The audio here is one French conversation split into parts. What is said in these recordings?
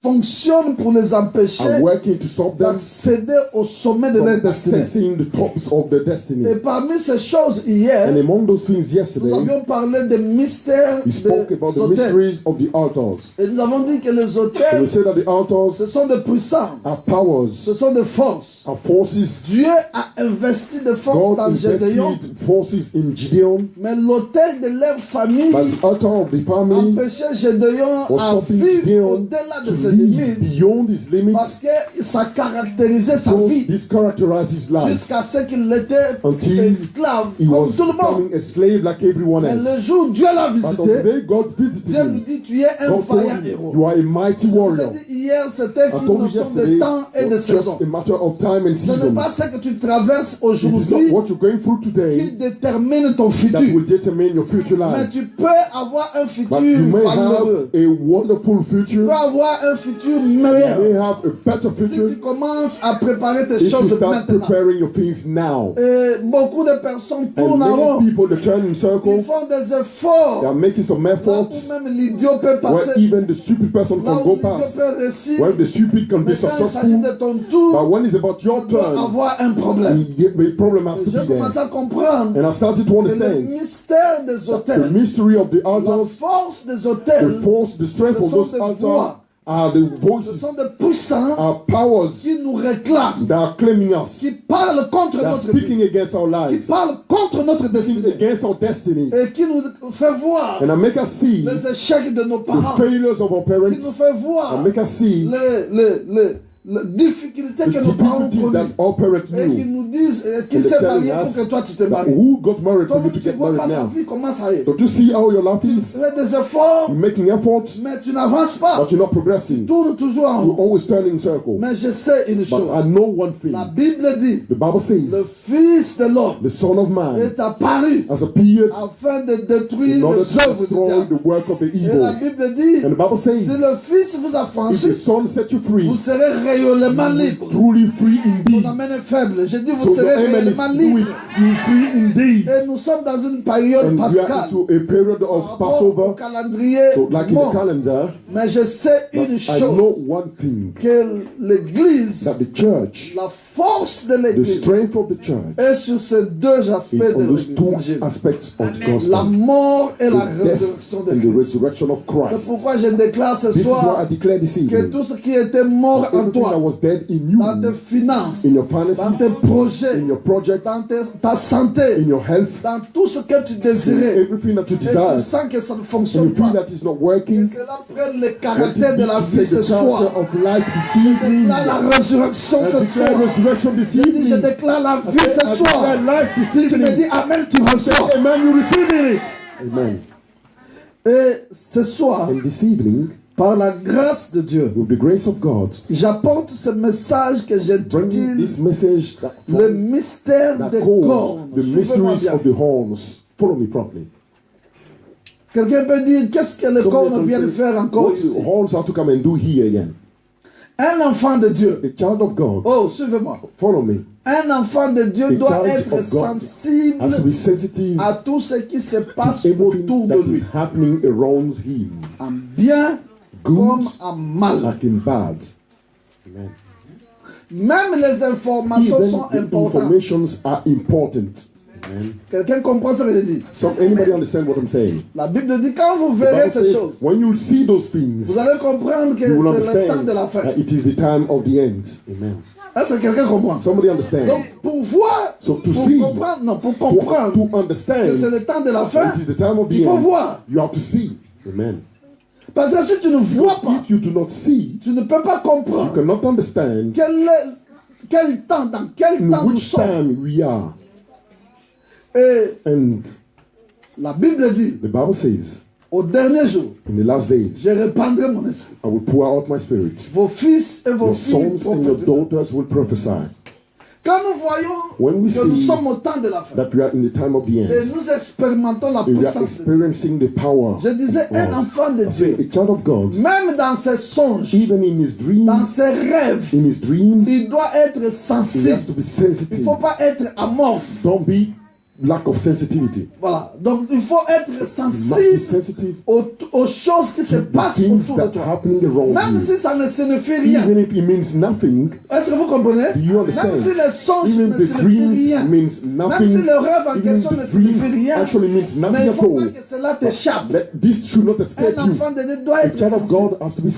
fonctionnent pour les empêcher d'accéder au sommet de leur destinée. Et parmi ces choses hier, nous avions parlé des mystères des autels. Et nous avons dit que les autels, ce sont des puissances, ce sont des forces. Dieu a investi de forces dans Gédéon, mais l'autel de leur famille empêchait Gédéon à vivre au-delà de ses limites, parce que ça caractérisait sa vie jusqu'à ce qu'il était esclave comme tout le monde. Mais le jour où Dieu l'a visité, Dieu lui dit: tu es un vaillant héros. Hier, c'était une notion de temps et de saison. Ce n'est pas ce que tu traverses aujourd'hui qui détermine ton futur. Mais tu peux avoir un futur valeureux. Tu peux avoir un futur meilleur si tu commences à préparer tes choses maintenant. Et beaucoup de personnes tournent en rond. Ils font des efforts. Là où même l'idiot peut passer. Là où l'idiot peut réussir. Mais quand il s'agit de ton tour, tu dois avoir un problème. J'ai commencé à comprendre que le mystère des autels, la force des autels, ce sont des voix. Ce sont des puissances qui nous réclament, qui parlent contre notre vie, qui parlent contre notre destinée, et qui nous fait voir les échecs de nos parents, qui nous fait voir les difficultés que nos parents ont connues, et qui nous disent qui s'est marié pour que toi tu te maries. Donc tu vois pas ta vie comment ça est. Tu fais des efforts, mais tu n'avances pas. Tu tournes toujours en rond. Mais je sais une chose. La Bible dit: le Fils de l'homme est apparu afin de détruire les œuvres du diable. Et la Bible dit: si le Fils vous a franchi, vous serez réellement libre. Mon amène est faible. Je dis vous serez réellement libre. Et nous sommes dans une période pascale. Au calendrier monde. Mais je sais une chose, que l'Église, la force de l'Église est sur ces deux aspects de l'Évangile: la mort et la résurrection de Christ. C'est pourquoi je déclare ce soir que tout ce qui était mort en toi, dans tes finances, dans tes projets, dans ta santé, dans tout ce que tu désirais, et tu sens que ça ne fonctionne pas, que cela prenne le caractère de la vie ce soir. Je déclare la résurrection ce soir. Je déclare la vie ce soir. Si tu me dis Amen, tu reçois. Amen. Et ce soir, par la grâce de Dieu, j'apporte ce message que j'intitule le mystère des cornes. Suivez-moi bien. Quelqu'un peut dire: qu'est-ce que les cornes viennent faire encore ici? Un enfant de Dieu. Oh, suivez-moi. Un enfant de Dieu doit être sensible à tout ce qui se passe autour de lui, en bien comme en mal. Même les informations sont importantes. Quelqu'un comprend ce que je dis? La Bible dit: quand vous verrez ces choses, vous allez comprendre que c'est le temps de la fin. Est-ce que quelqu'un comprend? Donc, pour voir, pour comprendre que c'est le temps de la fin, il faut voir. Parce que si tu ne vois pas, tu ne peux pas comprendre quel temps, dans quel temps nous sommes. Et la Bible dit: au dernier jour, je répandrai mon esprit. Vos fils et vos filles prophétiseront. Quand nous voyons que nous sommes au temps de la fin, et nous expérimentons la puissance de Dieu. Je disais, un enfant de Dieu, même dans ses songes, dans ses rêves, il doit être sensible. Il ne faut pas être amorphe. lack of sensitivity. Voilà. Donc il faut être sensible aux choses qui se passent autour de toi. Même si ça ne signifie rien. Even if it means nothing. Est-ce que vous comprenez? Même si les songes ne signifient rien. Même si le rêve en question ne signifie rien. Mais il ne faut pas que cela t'échappe. Un enfant de Dieu doit être sensible.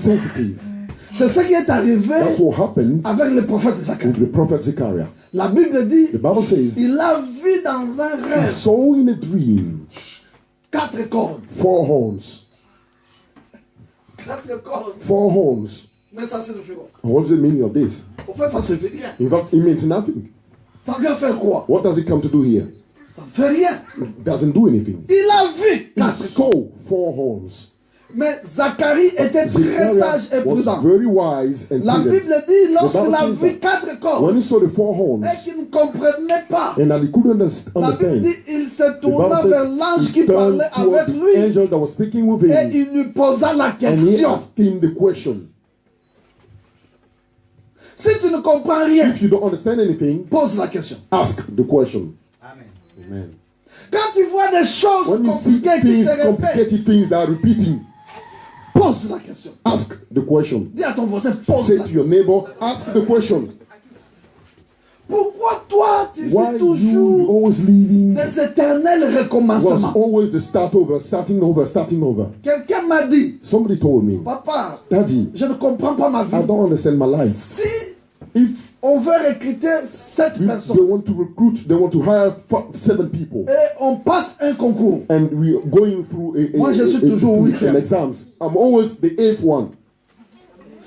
C'est ce qui est arrivé avec le prophète Zacharie. La Bible dit il a vu dans un rêve 4 cornes. 4 horns. 4 cornes. 4 horns. Mais ça signifie quoi? What's the meaning of this? En fait, ça ne signifie rien. In fact, it means nothing. Ça vient faire quoi? What does it come to do here? Ça ne fait rien. It doesn't do anything. Il a vu 4 cornes. He saw 4 horns. Mais Zacharie était très sage et prudent. La Bible dit lorsqu'il a vu 4 cornes et qu'il ne comprenait pas, la Bible dit il se tourna vers l'ange qui parlait avec lui et il lui posa la question. Si tu ne comprends rien, pose la question. Ask the question. Amen. Quand tu vois des choses compliquées qui se répètent, pose la question. Ask the question. Dis à ton voisin, pose Say la to your neighbor, ask the question. Pourquoi toi tu fais toujours des éternels recommencements? Always the start over, starting over. Quelqu'un m'a dit, somebody told me, Papa, Daddy, je ne comprends pas ma vie. I don't understand my life. Si on veut recruter 7 personnes, they want to hire 7 people. Et on passe un concours. And we are going through Moi, je suis toujours 8e. Exams. I'm always the 8th one.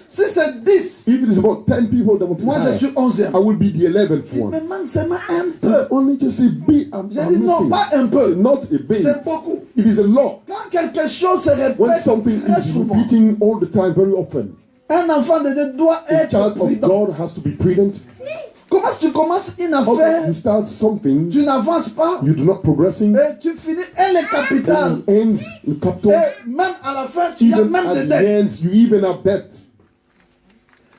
Si c'est 10, if it is about 10 people that want to moi hire, je suis 11e. I will be the 11th one. Il me manque seulement un peu. It's only just a bit. J'ai dit non, pas un peu. Not a bit. C'est beaucoup. It is a lot. Quand quelque chose se répète when something très is souvent, repeating all the time, very often, un enfant de Dieu doit être child of God has to be prudent. Comment tu commences une affaire, you start something, tu n'avances pas, you do not progressing, et tu finis, elle est capitale, ends in capital, et même à la fin, tu as même des dettes. You even have debts.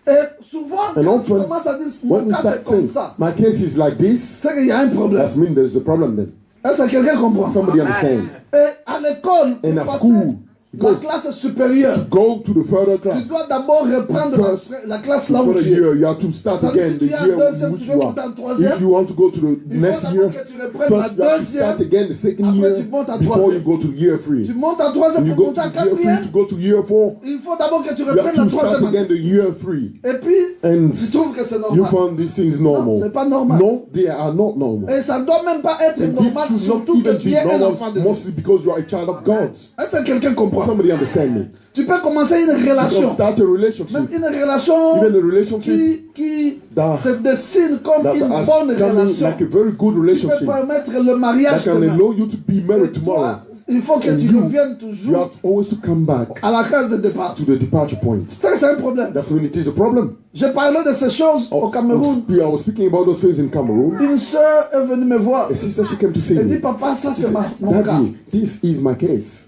Et souvent, quand tu commences à dire, mon cas c'est comme ça, my case is like this, c'est qu'il y a un problème. That means there's a problem then. Est-ce que quelqu'un comprend? Somebody understands. Et à l'école, in a school, la classe supérieure. Go to the further class. Tu dois d'abord reprendre la classe là où tu es. You have to start again. Si tu es en deuxième, tu veux monter en troisième. If you want to go to the next year, que tu reprennes la deuxième. Start again the second Après, year tu montes en before you go to year 3. Tu montes en troisième pour monter en quatrième. To go to year 4. Il faut d'abord que tu reprennes la troisième. Start again the year 3. Et puis, tu trouves que c'est normal. You found these things normal. Non, c'est pas normal. No, they are not normal. Et ça ne doit même pas être normal, surtout que tu es un enfant de Dieu. Mostly because you are a child of God. Est-ce que quelqu'un comprend? Somebody understand me? Tu peux commencer une relation. Start a relationship. Même une relation qui se dessine comme une bonne relation. Like a very good relationship. Tu peux permettre le mariage that can allow you to be married tomorrow. Il faut que tu reviennes toujours you have always to come back à la case de départ. To the departure point. Ça, c'est un problème. That's when it is a problem. J'ai parlé de ces choses au Cameroun. I was speaking about those things in Cameroon. Une sœur est venue me voir. A sister, she came to see Elle dit, papa, ça c'est mon cas. This is my case.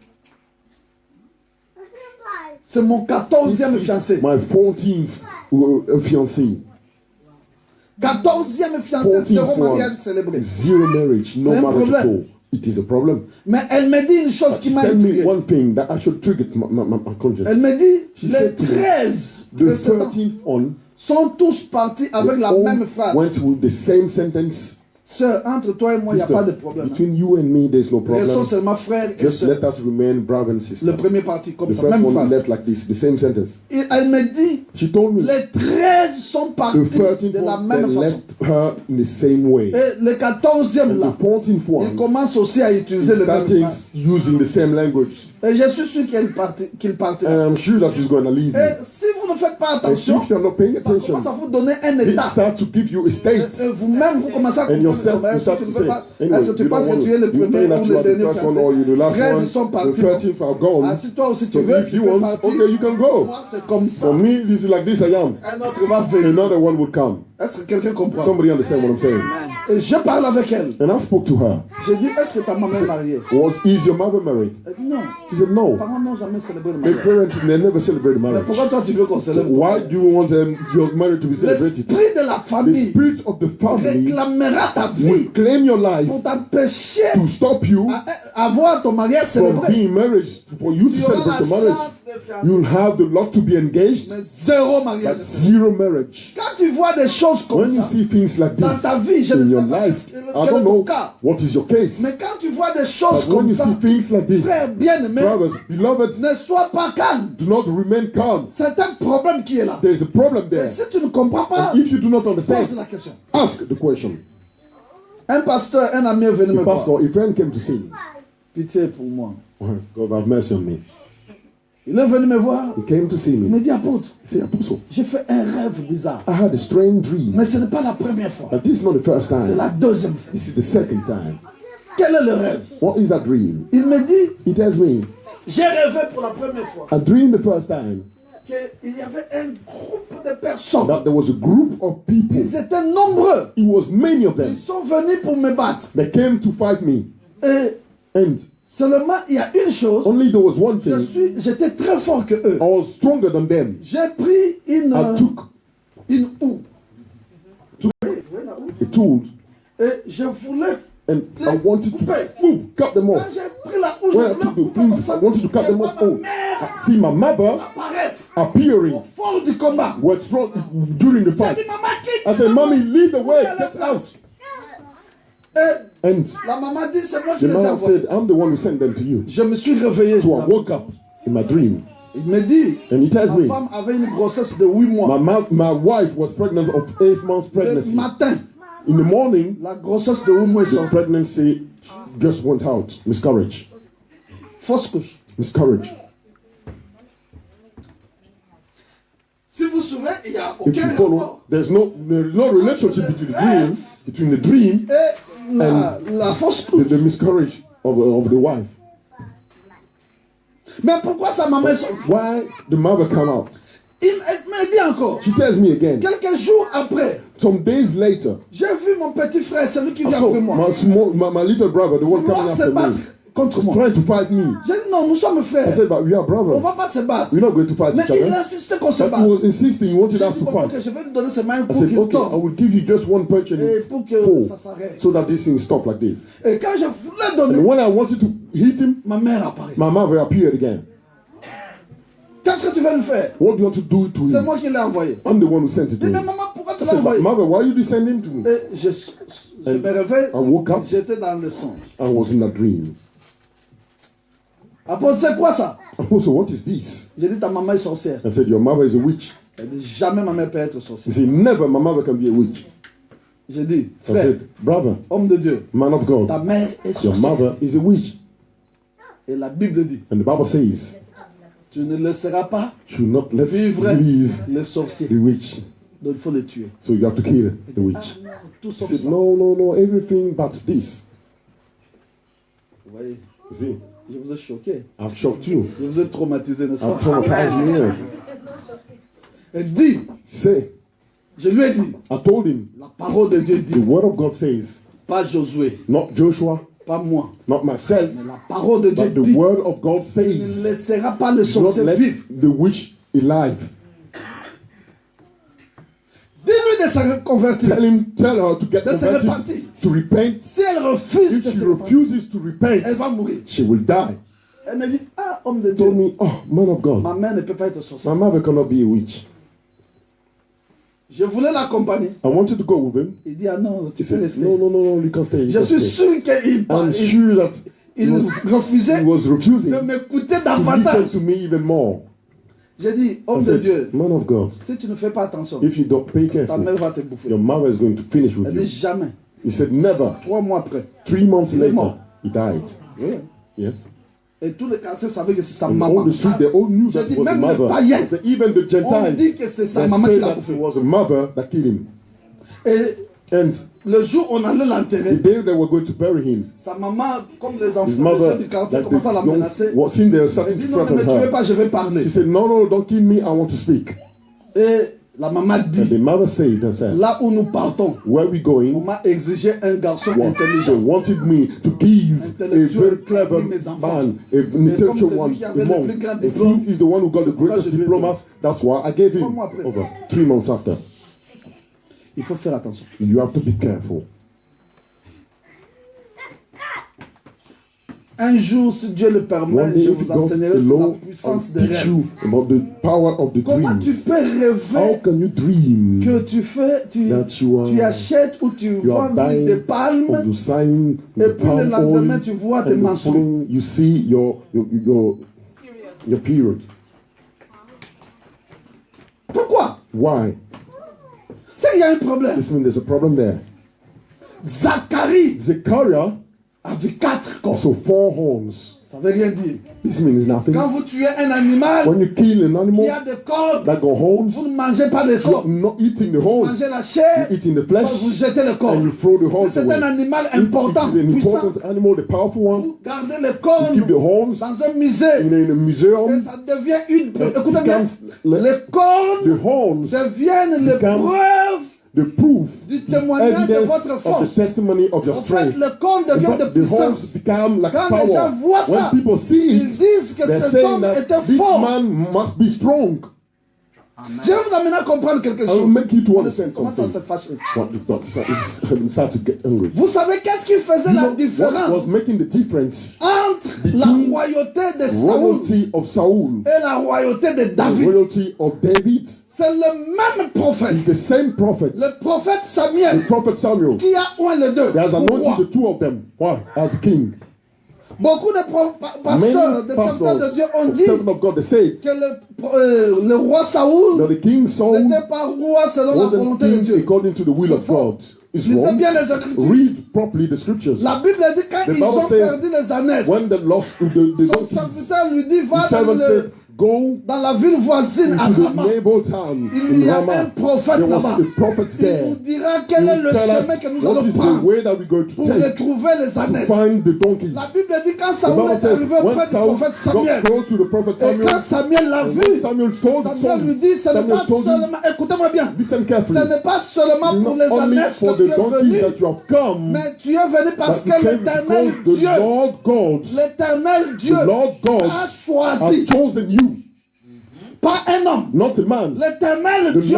C'est mon 14e fiancé. My 14th fiancé. 14e fiancé, zéro mariage célébré. Zero marriage, no marriage at all. It is a problem. Mais elle me dit une chose qui m'a intrigué. One thing that I should trigger my conscience. Elle me dit, les 13 sont tous partis avec la même phrase. Went with the same sentence. Sœur, entre toi et moi, il n'y a pas de problème. Between you and me, there's no problem. Restons seulement frères et Just sœurs. let us remain brother and sister. Le premier parti comme ça, the même first one phrase. left like this, the same sentence. Et elle me dit, she told me, les 13 sont partis de la même façon. Left her in the same way. Et le 14e là, il commence aussi à utiliser le même phrase. Using the same language. Et je suis sûr qu'il partira. I'm sure that he's going to leave. Et si vous ne faites pas attention, ça commence à vous donner un état. Start to give you a state. Et vous-même, vous commencez à comprendre. Est-ce que tu penses que tu es le premier ou le dernier fiancé? 13 sont partis. Ah, si toi aussi tu veux, tu peux partir. Okay, you can go. Moi, c'est comme ça. For me, this is like this I am. Un autre va venir. Another one will come. Est-ce que quelqu'un comprend? Somebody understand what I'm saying? Et je parle avec elle. And I spoke to her. J'ai dit, est-ce que ta maman est mariée? Is your mother married? Elle dit non. She said no. Mes parents n'ont jamais célébré le My mariage. parents, they never celebrate Mais marriage. pourquoi toi tu veux qu'on célèbre? Why do you want your marriage to be celebrated? L'esprit de la The famille spirit of the family réclamera ta will vie claim your life pour t'empêcher to stop you avoir ton mariage from célébré. being married, for you to Tu auras celebrate la the marriage. chance de faire You'll have the luck to be engaged, mais zéro but mariage. zero marriage. Quand tu vois des choses comme When you ça, see things like dans this ta vie, je in ne your sais pas life, quel I est don't ton know cas. what is your case. Mais quand tu vois des choses But when comme you ça, see things like this, frère bien-aimé, brothers, beloved, ne sois pas calme. do not remain calm. C'est un problème qui est là. There's a problem Et there. si tu ne comprends pas, And if you do not pose understand, la question. ask the question. Un pasteur, un ami est venu me The voir. pastor, a friend came to see me. Pitié pour moi. God have mercy on me. Il est venu me voir. He came to see Il me. me dit, apôtre, He said, Apostle, j'ai fait un rêve bizarre. I had a strange dream. Mais ce n'est pas la première fois. But this is not the first C'est la time. deuxième fois. This is the second time. Quel est le rêve? What is that dream? Il me dit, He tells me, j'ai rêvé pour la première fois I dreamed the first time qu'il y avait un groupe de personnes. that there was a group of people. Ils étaient nombreux. It was many of Ils them sont venus pour me battre. that came to fight me. Et And seulement, il y a une chose. only there was one thing. J'étais très fort que eux. I was stronger than them. J'ai pris I took une houe. a tool Et je voulais. and I wanted to cut them Quand off. j'ai pris la houe, When I je took the voulais things, I wanted to cut them off. Oh, I see my mother apparaître appearing au fond du combat. was strong during the J'ai fight. dit, maman, quitte. I said, Mommy, lead the way, get out. Et And la maman dit, c'est moi qui the les ai man envoyés. said, I'm the one who sent them to you. Je me suis réveillé. So I woke up in my dream. Il me dit, And he tells ma me, femme avait une grossesse de 8 mois. my wife was pregnant of 8 months Le pregnancy. matin, In the morning, la grossesse de 8 mois est the sortie. pregnancy just went out. Miscarriage. Fausse couche. Miscarriage. Si vous vous souvenez, il n'y a If you aucun follow, rapport. there's no relationship between the dream Et la fausse the, couche. the miscarriage of the wife. Mais pourquoi sa maman est sortie? Why the mother come out? Il me dit encore, She tells me again. quelques jours après, Some days later, j'ai vu mon petit frère, celui qui I vient saw après moi, my little brother, the one coming vouloir se after battre me, contre moi. trying to fight me. J'ai dit non, nous sommes I frères. said, but we are On ne brothers. va pas se battre. We're not going to fight Mais each il other. insistait qu'on se But batte. he was insisting, he wanted J'ai us dit to bon, ok, fight. je vais lui donner ses mains I pour said, qu'il okay, I tombe. will give you just one punch and Et pour que fall, ça s'arrête. so that this thing stop like this. Et quand je voulais And donner, when I wanted to hit him, ma mère apparaît. my mother appeared again. Qu'est-ce que tu veux lui faire? What do you want to do to C'est him? moi qui l'ai envoyé. I'm the one who sent it Je to dis, mais him. maman, pourquoi tu I l'as said, but envoyé? mother, why you did send him to me? Et je me réveille, I woke up, j'étais dans le songe. I was in a dream. Après, c'est quoi ça? Apostle, what is this? J'ai dit, ta maman est sorcière. I said, your mother is a witch. Elle dit, jamais ma mère peut être He sorcière. said, never my mother can be a witch. J'ai dit, I frère, said, brother, homme de Dieu, man of ta God, mère est your sorcière. mother is a witch. Et la Bible dit, And the Bible says, tu ne laisseras pas should not let vivre leave les sorciers. the witch. Donc il faut les tuer. So you have to kill the witch. Tout He sauf said, ça. no, everything but this. Vous voyez, You see, je vous ai choqué. I've shocked you. Je vous ai traumatisé, n'est-ce I've pas? traumatized you here. Elle dit, Say, je lui ai dit, I told him, la parole de Dieu the dit, word of God says, pas Josué, not Joshua, pas moi, not myself, mais la parole de Dieu but the dit, word of God il ne says, laissera pas le do not sorcier let vivre. the witch alive. Dis-lui de se reconvertir. Tell her to get De se converted, repentir. to repent. Si elle refuse If de she se repentir, refuses to repent, elle va mourir. she will die. Elle me dit, ah, homme de He told Dieu, me, oh, man of God, ma mère ne peut pas être sorcière. my mother cannot be a witch. Je voulais l'accompagner. I wanted to go with him. Il dit, ah non, tu He peux said, rester. no, you can stay. You Je can suis stay. sûr qu'il I'm sure that il refusait he was refusing de to m'écouter listen davantage. to me even more. J'ai dit, I homme de said, Dieu, man of God, si tu ne fais pas attention, if you don't pay ta careful, mère va te bouffer. your mother is going to finish with Elle dit, you. jamais. He said, never. 3 mois après. 3 months Il est later, mort. he died. Oui. Yes. Et tous les quartiers savaient que c'est sa And maman. all the street, they all knew J'ai that dit, it was a même les mother. païens, He said, even the on Gentiles, dit que c'est sa they maman say qui l'a that bouffé. it was a mother that killed him. Et And le jour où on allait the l'enterrer, day they were going to bury him, sa maman, comme les his enfants, les mother, gens du quartier like commençaient à la menacer. the was in there Elle sitting dit, in non, front ne of me tuez her. pas, je vais parler. She said, no, don't kill me, I want to speak. Et La maman dit, and the mother said herself, là où nous partons, where we going, on m'a exigé un garçon they intelligent. wanted me to give a very clever man, an intellectual one, among. And since he's the one who got the greatest diplomas, that's why I gave him over 3 months after. Il faut faire attention. You have to be careful. Un jour, si Dieu le permet, je vous enseignerai sur la puissance des rêves. Comment tu peux rêver que tu achètes ou tu vends des palmes et puis le lendemain tu vois tes menstrues. You see your period. Pourquoi? Why? C'est qu'il y a un problème. This means there's a problem there. Zachariah avait 4 cornes. So 4 horns. Ça veut rien dire. This means nothing. Quand vous tuez un animal, when you kill an animal, qui a des cornes, that got horns, vous ne mangez pas les cornes. You're not eating the horns. Vous mangez la chair, you're eating the flesh, vous jetez les cornes. And you throw the horns c'est away. Un animal important, it is an important animal, the powerful one. Vous gardez les cornes you keep the horns dans un musée. In a museum. Et ça devient une preuve. Écoutez bien, les cornes deviennent les preuves. The proof, du témoignage de votre force. The testimony of your strength. Le corps devient de puissance. Become like Quand power. les gens voient ça, when people see ils disent que cet homme était this fort. Man must be strong. Amen. Je vais vous amener à comprendre quelque chose. Make you to understand comment ça se fâche. Get angry. Vous savez qu'est-ce qui faisait la différence was making the difference entre la royauté de Saoul et la royauté de David? The royalty of David. C'est le même prophète. It's the same prophet. Le prophète Samuel. The prophet Samuel. Qui a oint les deux. There's anointed the two of them. Why? As king. Beaucoup de pasteurs, de serviteurs de Dieu ont dit que le roi Saoul n'était pas roi selon la volonté de Dieu. According to the will of God. Lisez bien les Écritures. Read properly the scriptures. La Bible dit quand ils ont perdu les ânes, son serviteur lui dit va dans dans la ville voisine à Rama. Il y a un prophète là-bas. Il nous dira quel est le chemin que nous allons prendre pour retrouver les ânes. La Bible dit quand Samuel est arrivé auprès du prophète Samuel, et quand Samuel l'a vu, Samuel lui dit ce n'est pas seulement, écoutez-moi bien, ce n'est pas seulement pour les ânes que tu es venu, mais tu es venu parce que l'éternel Dieu a choisi. Pas un homme. Not a man. L'éternel Dieu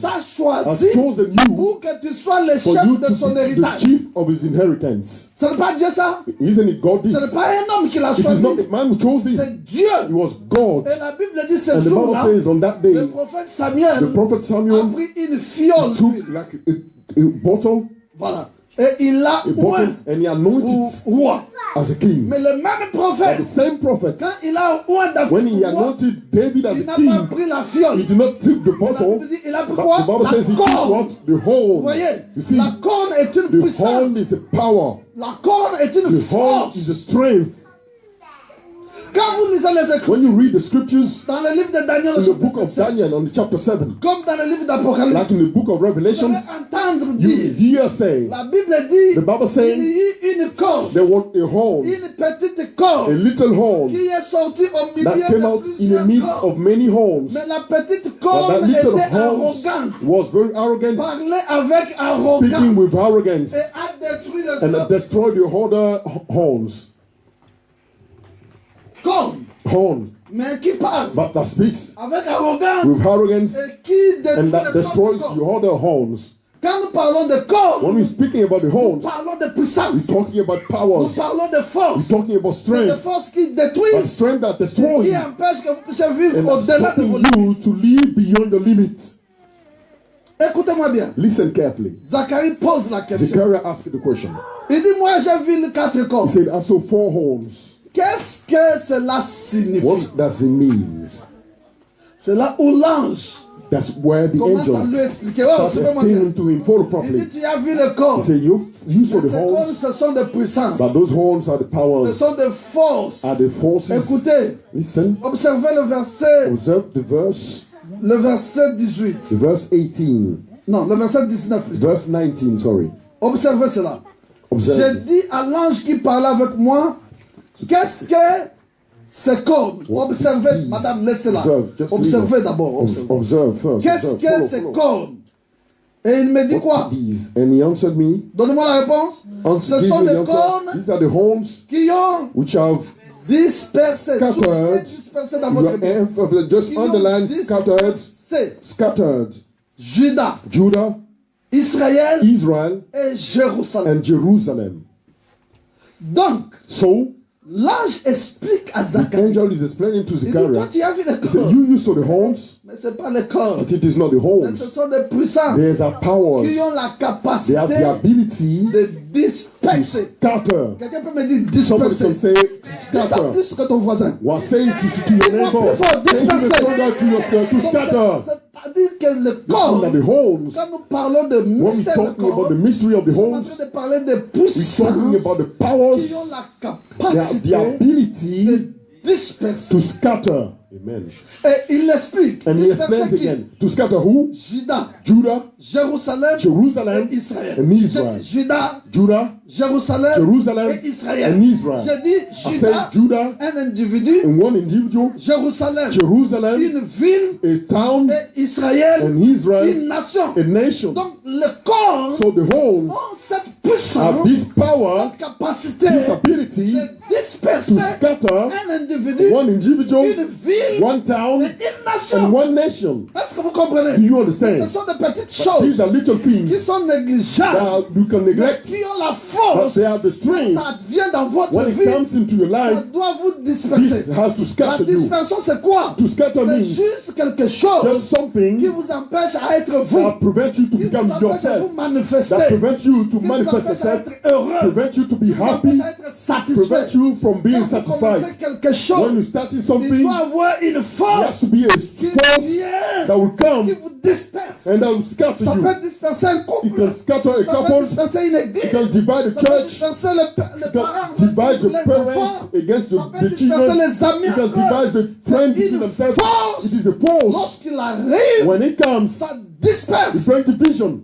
t'a choisi pour que tu sois le chef de son héritage. The chief of his inheritance. Ce n'est pas Dieu ça. Isn't it God? Ce n'est pas un homme qui l'a choisi. Not a man who chose him. C'est Dieu. It was God. Et la Bible dit ce jour-là, le prophète Samuel a pris une fiole. Like a bottle. Voilà. Et il l'a oint roi. As a king. Mais le même prophète, the same prophet, quand il a oint David, il n'a pas pris la fiole. He did not take the bottle. Il a pris quoi? La corne. Vous voyez, la corne est une puissance. The horn is a power. La corne est une force. Is a strength. Quand vous lisez les Écritures, when you read the scriptures, dans le livre de Daniel, in the book of Daniel, on chapter 7, comme dans le livre d'Apocalypse, like in the book of Revelation, you hear say, la Bible dit, the Bible saying, il y a une corde, there was a horn, une petite corde, a little horn, qui est sortie au milieu that came out in the midst of many horns. Mais la petite corne était arrogante, was very arrogant, parlait avec arrogance, speaking with arrogance, et a détruit les and destroyed the other horns. Corne. Horn. Mais qui parle but that speaks avec arrogance, with arrogance, et qui détruit and that destroys the other horns. Quand nous parlons de corps, when we're speaking about the horns, nous parlons de puissance. We're talking about powers. Nous parlons de force. We're talking about strength. De force qui détruisent. Strength that destroys. Qui empêche que vous puissiez vivre au-delà de vos limites. To live beyond the limits. Écoutez-moi bien. Listen carefully. Zacharie pose la question. Zachariah asked the question. Il dit, moi j'ai vu les 4 corps. He said, I saw 4 horns. Qu'est-ce que cela signifie? What does it mean? C'est là où l'ange That's where the angel starts explaining to him follow properly. Il dit, tu as vu le corps. He said, you saw the horns. Ce sont des puissances. But those horns are the powers. Ce sont des forces. Are the forces. Écoutez. Listen. Observez le verset. Observe the verse. Le verset 18. The verse 18. Non, le verset 19. Verse 19, sorry. Observez cela. Observe. J'ai dit à l'ange qui parlait avec moi, qu'est-ce que ces cornes. Observez, madame, laissez-la. Observez d'abord. Qu'est-ce que ces cornes? Et il me dit quoi? Donnez-moi la réponse. Ce sont des cornes qui ont dispersé. Dispersé dans votre vie. Just underline scattered. Juda. Israël. Et Jérusalem. Donc, l'ange explique à Zacharie. The angel is explaining to Zechariah. Tu as vu les cornes. You saw the horns. Mais ce n'est pas les cornes. But it is not the horns. Mais ce sont des puissances. There's a power. Qui ont la capacité. They have the ability de disperser. Scatter. Quelqu'un peut me dire disperser. Somebody can say scatter. Plus que ton voisin. Well, say to your neighbor. To scatter. C'est-à-dire que le corps, quand nous parlons de mystère de corps, nous sommes en train de parler de puissance qui ont la capacité de disperser. To scatter. Amen. Et il l'explique. And he explains again. To scatter who? Judah, Jerusalem et Israël. And Israel. Judah, Jerusalem et Israël. And Israel. Je dis Judah, un individu, and one individual, Jerusalem, une ville, a town, et Israël, and Israel, une nation. A nation. Donc le corps ont cette puissance, this power, cette capacité, this ability, de disperser to scatter un individu, one individual, une ville, one town, et une nation. And one nation. Est-ce que vous comprenez? Do you understand? Ce sont des petites choses. These are little things qui sont négligeables, that you can neglect, qui ont la force. they have the strength. Ça vient dans votre when vie. It comes into your life, ça doit vous disperser. This has to scatter la dispersion, c'est quoi? To scatter c'est juste quelque chose qui vous empêche à être vous. That prevents you to qui become vous empêche yourself. À vous manifester. That prevents you to qui manifest vous yourself. À être heureux. Prevents you to be qui happy. Vous à être satisfait. Prevents you from being Quand satisfied. Vous quelque chose, when you start something, il doit avoir une force. There has to be a force that will come. Qui vous disperse. And that will scatter ça you. Peut disperser un couple. It can scatter a ça couple. Peut disperser une église. It can divide the church. Ça peut disperser les parents. Divide the parents against the children. Les amis. It can divide the friends between themselves. Force. It is a force. Lorsqu'il arrive, when it comes, ça disperse. It brings division.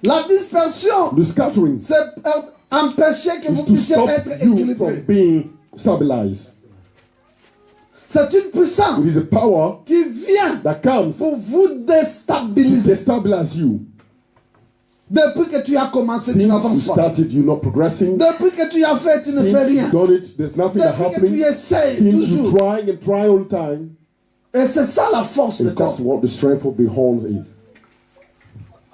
La dispersion, the scattering, c'est empêcher que vous puissiez être équilibré. Being stabilized. C'est une puissance It is a power qui vient that comes pour vous déstabiliser. Destabilize you. Depuis que tu as commencé, tu n'avances pas. Started, you're not progressing. Depuis que tu as fait, tu ne fais rien. Done it, there's nothing happening. Que tu essayes Since toujours. you try and try all the time. Et c'est ça la force de corps. That's what the strength of the horn is.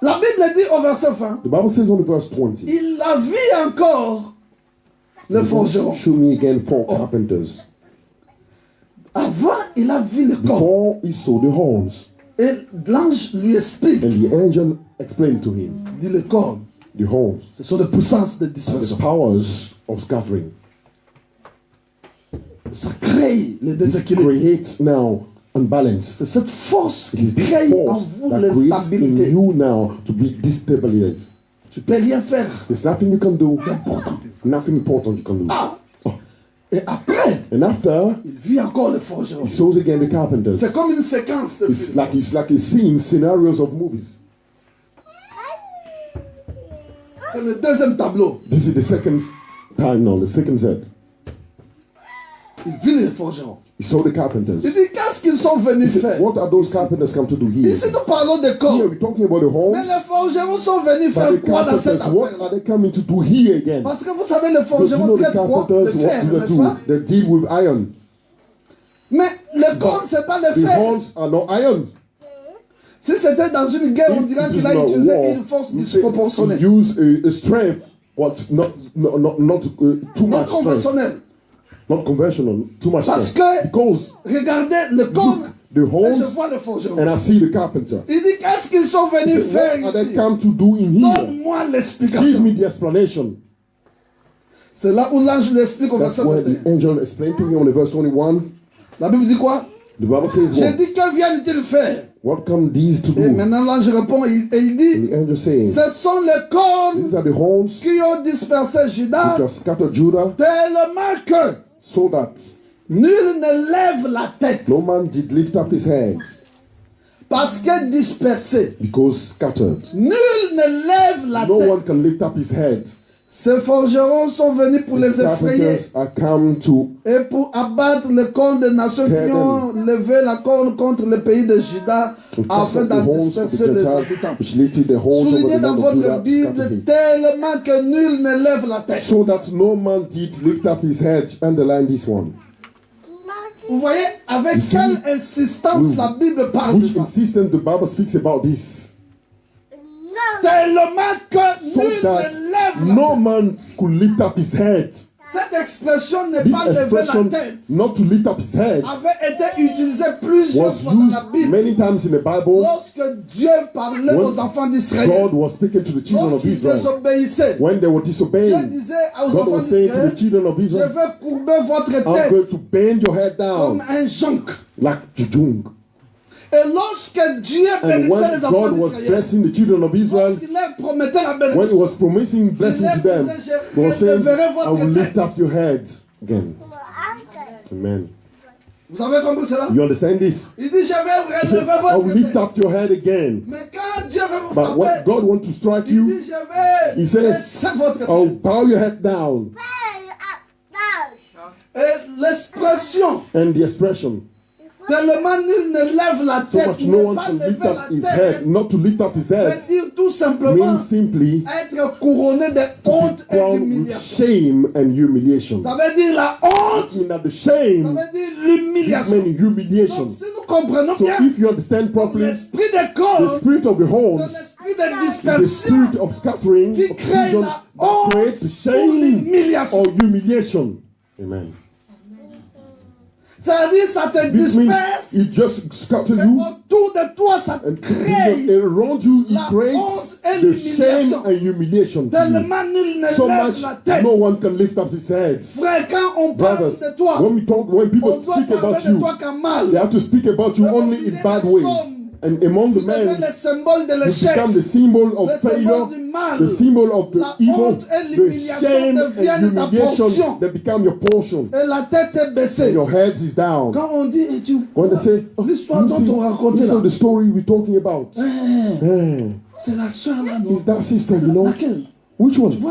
La Bible dit au verset 20. The Bible says on the verse 20. Il a vu encore le forgeron. Show me again 4 carpenters. Avant, il a vu le corps. Before he saw the horns. Et l'ange lui explique. And the angel explained to him. Dit le corps. The horns. Ce sont des puissances de dispersion. The powers of scattering. Ça crée le déséquilibre. Creates now unbalance. C'est cette force qui crée en vous l'instabilité. You now to be destabilized. Tu peux rien faire. There's nothing you can do. Nothing important you can do. Ah. Et après, and after, il vit encore le forgeron. He saw again the carpenters. C'est comme une séquence de film. It's like a scene, scenarios of movies. C'est le deuxième tableau. This is the second time now, the second set. Il vit le forgeron. He saw the carpenters. Il dit, qu'est-ce qu'ils sont venus faire? What are those carpenters come to do here? Ici, nous parlons de corps. Here we're talking about the horns. Mais les forgerons sont venus faire quoi dans cette affaire? What are they coming to do here again? Parce que vous savez, les forgerons traitent quoi? Le fer, n'est-ce pas? They deal with iron. Mais le corps, c'est pas le fer. The horns are not iron. Si c'était dans une guerre, on dirait qu'il a utilisé une force disproportionnée. Use a strength, but not too much strength. Not conventional, too much Parce strength. Que, because regardez le corps, the horns, et je vois le forgeron. And I see the carpenter. Il dit, qu'est-ce qu'ils sont venus faire what ici? Are they come to do in here? Donne-moi l'explication. Give me the explanation. C'est là où l'ange lui explique au verset 21. The angel explained to me on the verse 21. La Bible dit quoi? The Bible says what? J'ai dit, que viennent-ils faire? What come these to do? Et maintenant l'ange répond et il dit, the angel saying, ce sont les cornes these are the horns qui ont dispersé Juda, which have scattered Judah, tellement que so that nul ne lève la tête. No man did lift up his head. Parce que dispersé. Because scattered. Nul ne lève la tête. No one can lift up his head. Ces forgerons sont venus pour les effrayer et pour abattre le corps des nations qui ont levé la corne contre le pays de Juda afin d'en disperser les habitants. Soulignez dans votre Bible tellement que nul ne lève la tête. So that no man did lift up his head. Underline this one. Vous voyez avec quelle insistance la Bible parle de ça. Which insistence the Bible speaks about this. Tellement que nul ne lève no man could lift up his head. Cette expression n'est pas lever la tête. Not to lift up his head. Avait été utilisée plusieurs fois dans la Bible. Many times in the Bible. Lorsque Dieu parlait aux enfants d'Israël. God was speaking to the children of Israel. Désobéissaient. When they were disobeying. Dieu disait aux God enfants was saying to the children of Israel. Je vais courber votre tête. I'm going to bend your head down. Comme un jonc. Like jujung. Et lorsque Dieu bénissait les enfants d'Israël, when he was promising blessing to them, he was saying, I will lift up your heads again. Amen. Vous avez compris cela? You understand this? Il dit, je vais I will lift up your head again. Mais quand Dieu veut vous But when God wants to strike you, he says, I'll bow your head down. Et l'expression. And the expression. Tellement nul ne lève la tête, so much no one can lift up his head, not to lift up his head, tout simplement means simply être couronné de honte et d'humiliation. Shame and humiliation. Ça veut dire la honte. That the shame. Ça veut dire l'humiliation. Humiliation. Donc, si nous comprenons so bien, if you understand properly, l'esprit de corps, the spirit of the horns, the spirit of scattering, qui of crée vision, la honte creates shame or humiliation. Amen. Ça veut dire ça te disperse. It just scatters you. Autour de toi, ça te crée around you, it creates the shame and humiliation. So much no one can lift up his head. Frère, quand on parle de toi, when people speak about you, they have to speak about you only in bad ways. And among the men, you become the symbol of failure, the symbol of the evil, the shame and humiliation that become your portion. And your head is down. When they say, listen the story we're talking about. Is that sister, you know? Which one? These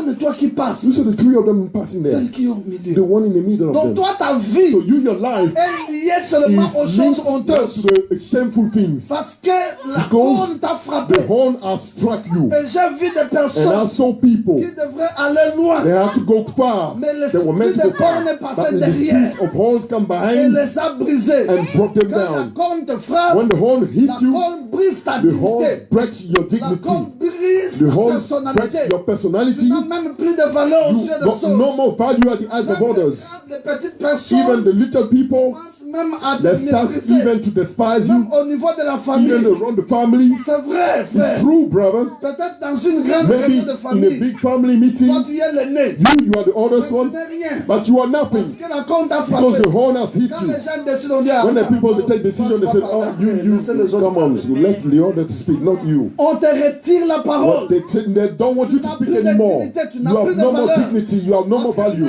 are the three of them passing there. The one in the middle of them. Toi, ta vie, so you, your life, est liée seulement aux choses honteuses. To the shameful things. Parce que la corne t'a frappé. The horn has struck you. Et j'ai vu des personnes and I saw people qui devraient aller loin. They have to go far. Mais le spirit de corne est passé derrière. The spirit of horns come behind. Et les a brisés. And brought them Quand down. La corne te frappe. When the horn hits you, la corne brise ta the dignité. horn breaks your dignity. La corne brise the ta horn personnalité. breaks your personality. Tu n'as même plus de valeur aux yeux des autres. No more value at the eyes of others. Les petites personnes, even the little people, they start even to despise you. Au niveau de la famille. Even around the family. C'est vrai, frère. It's true, brother. Peut-être dans une grande Maybe réunion de famille. In a big family meeting. Toi, tu es l'aîné. You are the oldest one. But you are nothing. Parce que la corne t'a frappé. Because the horn has hit Quand you. les gens décident, on dit, when the people they take decision, they say, oh, you come on, you let the other to speak, not you. On te retire la parole. They don't want you to speak anymore. You have no more dignity, you have no more value.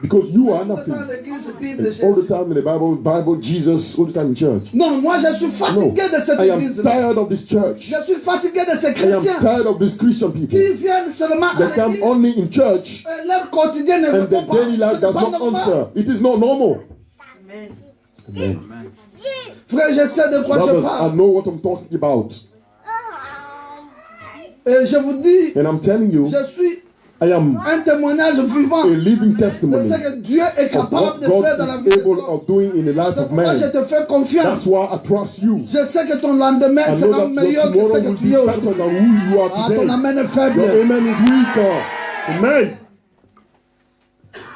Because you are nothing. And all the time in the Bible, Jesus, all the time in church. Non, moi je suis fatigué de cette église. I am tired of this church. Je suis fatigué de ces I chrétiens. am tired of these Christian people. Qui viennent seulement à they come l'église. only in church. Leur quotidien ne and their daily life does not answer. It is not normal. Amen. Amen. Frère, je sais de quoi je parle. I know what I'm talking about. Et je vous dis, and I'm telling you, je suis I am un témoignage vivant a living testimony de ce que Dieu est capable de faire dans la vie. Of doing in the life of man. Je te fais confiance. That's why I trust you. Je sais que ton lendemain sera meilleur que ce que tu es aujourd'hui. Ton amen est faible. Your amen is weak. Amen.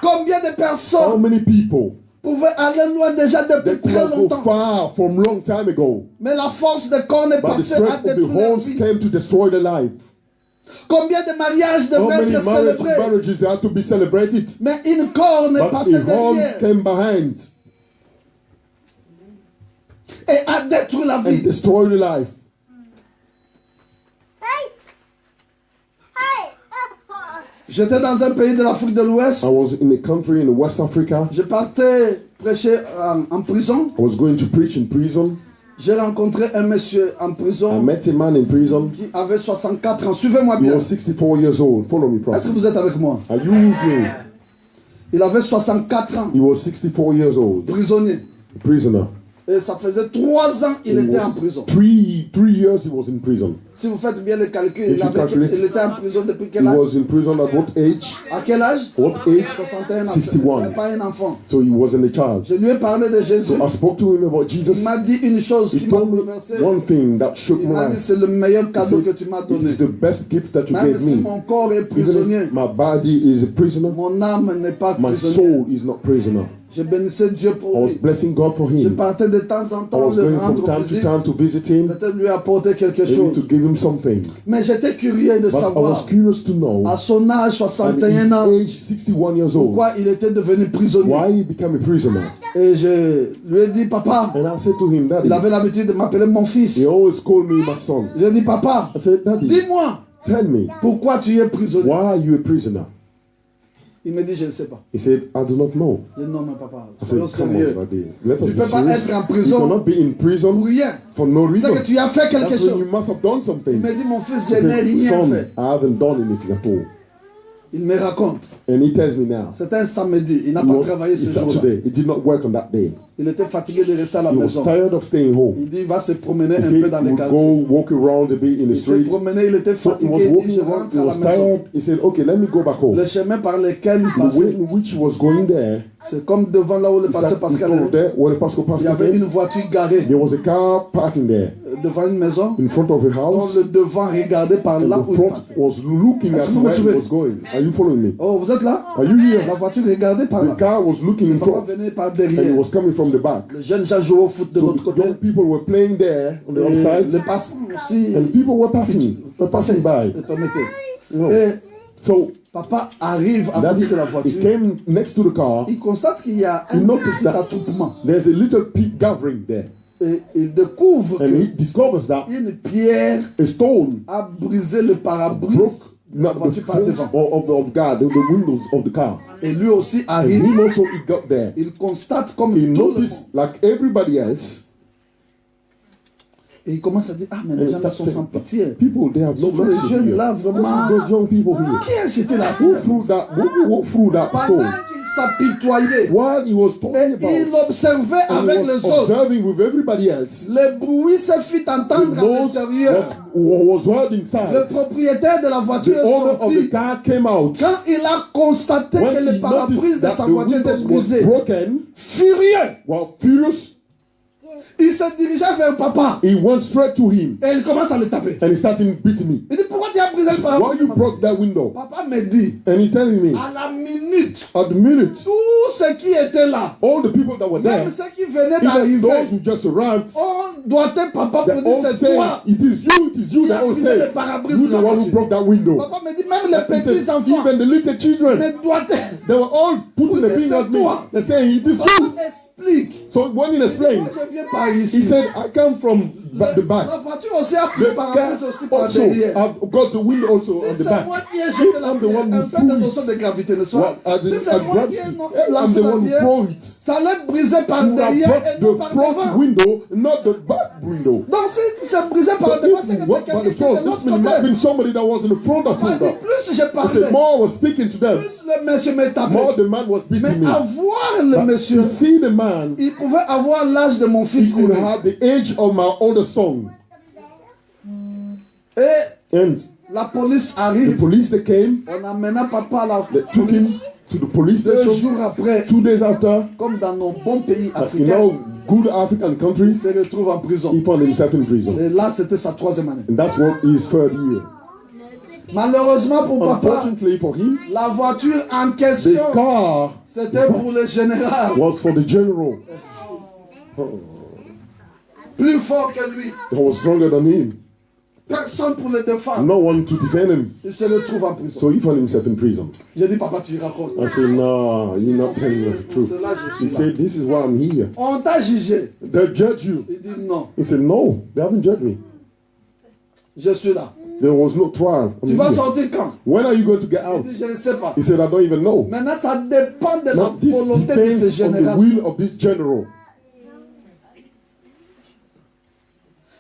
Combien de personnes How many people pouvaient aller loin déjà depuis très longtemps? Far from long time ago. Mais la force de corne est passée à détruire leur vie. Came to destroy the life. Combien de mariages devaient être célébrés? Marriages had to be celebrated. Mais une corne est passée derrière. Came behind. Et a détruit la vie. And destroyed the life. J'étais dans un pays de l'Afrique de l'Ouest. I was in a country in West Africa. Je partais prêcher en prison. I was going to preach in prison. J'ai rencontré un monsieur en prison. I met a man in prison. Qui avait 64 ans. Suivez-moi He bien. was 64 years old. Follow me, Est-ce que vous êtes avec moi? Are you with me? Il avait 64 ans. He was 64 years old. Prisonnier. Prisoner. Et ça faisait 3 ans qu'il était en prison. 3 years he was in prison. Si vous faites bien le calcul, il était en prison depuis quel âge? He was in prison at what age? À quel âge? What age? 61 ans. 61. C'est pas un enfant. So he wasn't a child. Je lui ai parlé de Jésus. So I spoke to him about Jesus. Il m'a dit une chose qui m'a bouleversé. One thing that shook il my m'a dit life. c'est le meilleur cadeau que tu m'as donné. It is the best gift that you Même gave si me. mon corps est prisonnier, My body is a prisoner. Mon âme n'est pas My prisonnière. soul is not prisoner. Je bénissais Dieu I pour was lui. blessing God for Je him. partais de temps en I temps was le going from rendre time to visite. time to visit him. Peut-être lui apporter quelque Maybe chose. to give him something. Mais j'étais curieux de But I was savoir, curious to know à son âge, at 61 ans, his age 61 years old, pourquoi il était devenu prisonnier. why he became a prisoner. Et je lui ai dit, papa, And I said to him, Daddy, il avait l'habitude de m'appeler mon fils. he always called me my son. Je lui ai dit, papa, I said, Daddy, dis-moi, tell me, pourquoi tu es prisonnier. why are you a prisoner? Il me dit, je ne sais pas. He said, I do not know. Je dis, non, mais papa, I soyons said, come sérieux. on, Daddy. Let us Tu ne be peux pas serious. être en You prison cannot be in pour prison rien. for no C'est reason. que tu as fait quelque That's when chose. you must have done Il something. me dit, mon fils, I je n'ai said, rien son, fait. I haven't done anything at all. Il me raconte. And he tells me now. C'était un samedi. Il n'a It pas was travaillé ce jour-là. Saturday. He did not work on that day. Il était fatigué de rester à la He was maison. tired of staying home. Il dit, il va se promener He un said peu dans he les would quartiers. go walk around a bit in the Il s'est streets. promené, il était So he fatigué. was Il dit, walking je around. rentre He à la was maison. tired. He said, okay, let me go back home. Le chemin par lequel il The way passait, in which he was going there, c'est comme devant là où le he pasteur sat in Pascal front of est. there, where the pastor Il y pastor avait there. une voiture garée There was a car parking there devant une maison. in front of a dont house. le devant regardait par And là the où il front passait. was looking Est-ce at que vous me where he suivez? was going. Are you following me? Oh, vous êtes là? Are you here? La voiture regardait par là. The car was looking in Papa front venait par and it derrière. was coming from the back. Le jeune Jean jouait au foot de So l'autre côté. young people were playing there on the other Et side, les passants aussi. and people were passing by. Permettez. You know. Et So papa arrive à that côté de la he voiture. came next to the car. Il constate qu'il y a un He noticed petit that attroupement. there's a little peak gathering there, Et il découvre and he que discovers that une pierre a stone a brisé le pare-brise broke de la not the voiture par front devant. of the car, the windows of the car. Et lui aussi And arrive. him also he got there. Il constate comme He tout le monde. noticed, like everybody else, Et il commence à dire, ah mais and les he gens là started sont saying, sans pitié. people, they have no Surtout les mercy jeunes here. là, vraiment. Those young people here. Qui a jeté la Who pierre? threw that? Who threw that Pendant stone? qu'il s'apitoyait, While he was talking et about, il observait and avec he les was autres, observing with everybody else, le bruit se fit the entendre à noise l'intérieur. that was heard Le inside. propriétaire de la voiture The est owner of the sorti. car came out. Quand il a constaté que When le he pare-brise noticed de that sa the voiture était windows was brisé, broken, furieux, well, furious, il se dirigeait vers papa he went straight to him et il commence à le taper. and he started beating me. Il dit, pourquoi tu as brisé le Why pare-brise? you broke that window? Papa me dit, And he telling me, à la minute, at the minute, tous ceux qui étaient là, all the people that were there, même ceux qui venaient even d'arriver, those who just arrived, on doigtait papa they pour dire all c'est say, toi. it is you that all brisé say, le pare-brise you de the la one who voiture. broke that window. Papa me dit, même les He petits said, enfants even the little children, me doigtaient. they were all putting the Oui, finger at c'est me. toi. They're saying, it is you. Papa explique. So when he Moi, explained, je viens par he ici. said, I come from the back. La voiture aussi a pris The le car pare-brise aussi par also, derrière. I've got the window also on Si the c'est back. moi qui ai jeté la I'm the one pierre, who un peu de threw notion it. de gravité le soir. Well, Si I c'est moi grabbed qui it. ai I'm lancé the la one who pierre, threw it. ça allait briser par You have derrière et non broke par the front devant. window, not the back window. Donc si c'est brisé So par devant, if c'est you que walk c'est by the quelqu'un qui est de front, l'autre this means it might côté. be somebody that was in the front of Papa dit, you. plus je I parlais, said, more I was speaking to them, plus le monsieur me tapait. more the man was Mais beating me. à voir le But monsieur, to see the man, il pouvait avoir l'âge de mon he fils could aîné. have the age of my older son. Et And la police the arrive. police that came, On amena papa à la they took him police to the police 2 station. jours après, 2 days after, comme dans nos bons pays you africains, know, good African il countries, se retrouve en prison. he found himself in prison. Et là, c'était sa 3e année. And that's what his 3rd year. Malheureusement pour papa, Unfortunately for him, la voiture en the question, car c'était pour le général. was for the general. Plus fort que lui. That was stronger than him. Personne pour le défendre. No one to defend him. Il se retrouve en prison. So he found himself in prison. J'ai dit, papa, tu racontes. I said, no, you're not telling the C'est pour truth. cela que je He suis là. said, this is why I'm here. On t'a jugé. They judge you. Il dit, non, He said, no, they haven't judged me. je suis là. There was no trial. I'm Tu vas here. sortir quand? When are you going to get out? Il dit, je ne sais pas. He said, I don't even know. Maintenant, ça dépend de la Now, this volonté de ce depends on the général. will of this general.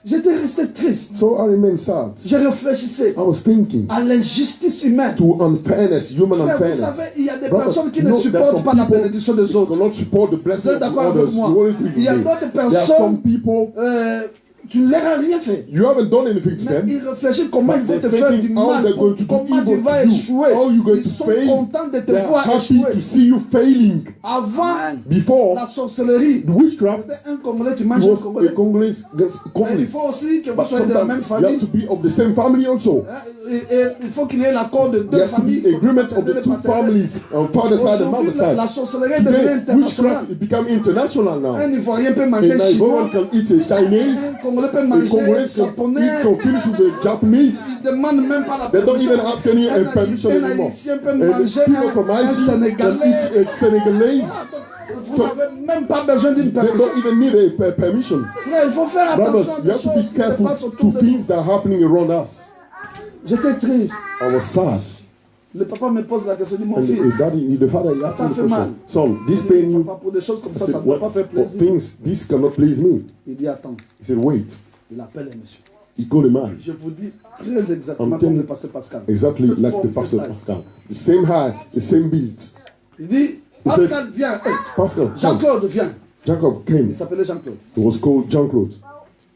J'étais resté triste. So I remained sad. Je réfléchissais I was thinking à l'injustice humaine. to unfairness, human unfairness. Vous savez, il y a des personnes qui ne supportent pas la bénédiction des autres. Vous êtes d'accord avec moi? Il y a d'autres personnes, tu ne leur as rien fait. You haven't done anything to Mais them. ils réfléchissent comment ils vont te faire du mal, comment tu vas échouer. Ils sont contents de te voir échouer. To see you failing. Avant Before la sorcellerie, the witchcraft, un Congolais, tu manges un Congolais. Mais il faut aussi que vous soyez de la même famille. You have to be of the same family also. Et il faut qu'il y ait l'accord de deux familles. Agreement of the two families, on father side and mother side. La sorcellerie devient internationale. It become international now. Un Ivoirien peut manger chinois. Can eat Chinese. Congolais peut manger japonais. Japanese. Ils ne demandent même pas la They don't even ask any permission anymore. Un Haïtien peut manger un Sénégalais. Sénégalais. Vous n'avez même pas besoin d'une permission. They don't even need a permission. Frère, il faut faire attention à des choses qui se passent autour de nous. Things that are happening around us. J'étais triste. I was sad. Le papa me pose la question de mon fils. The father asked Ça me fait the mal. question. Son, this pain you. Papa, pour des choses comme ça, ça ne peut pas faire plaisir. Things, this cannot please me. Il dit attends. He said, wait. Il appelle un monsieur. He called a man. Je vous dis très exactement comme le pasteur Pascal. Exactly like the pastor Pascal. The same height, the same build. Il dit, Pascal viens. Pascal, Jean-Claude viens. Jacob came. Il s'appelait Jean-Claude. It was called Jean-Claude.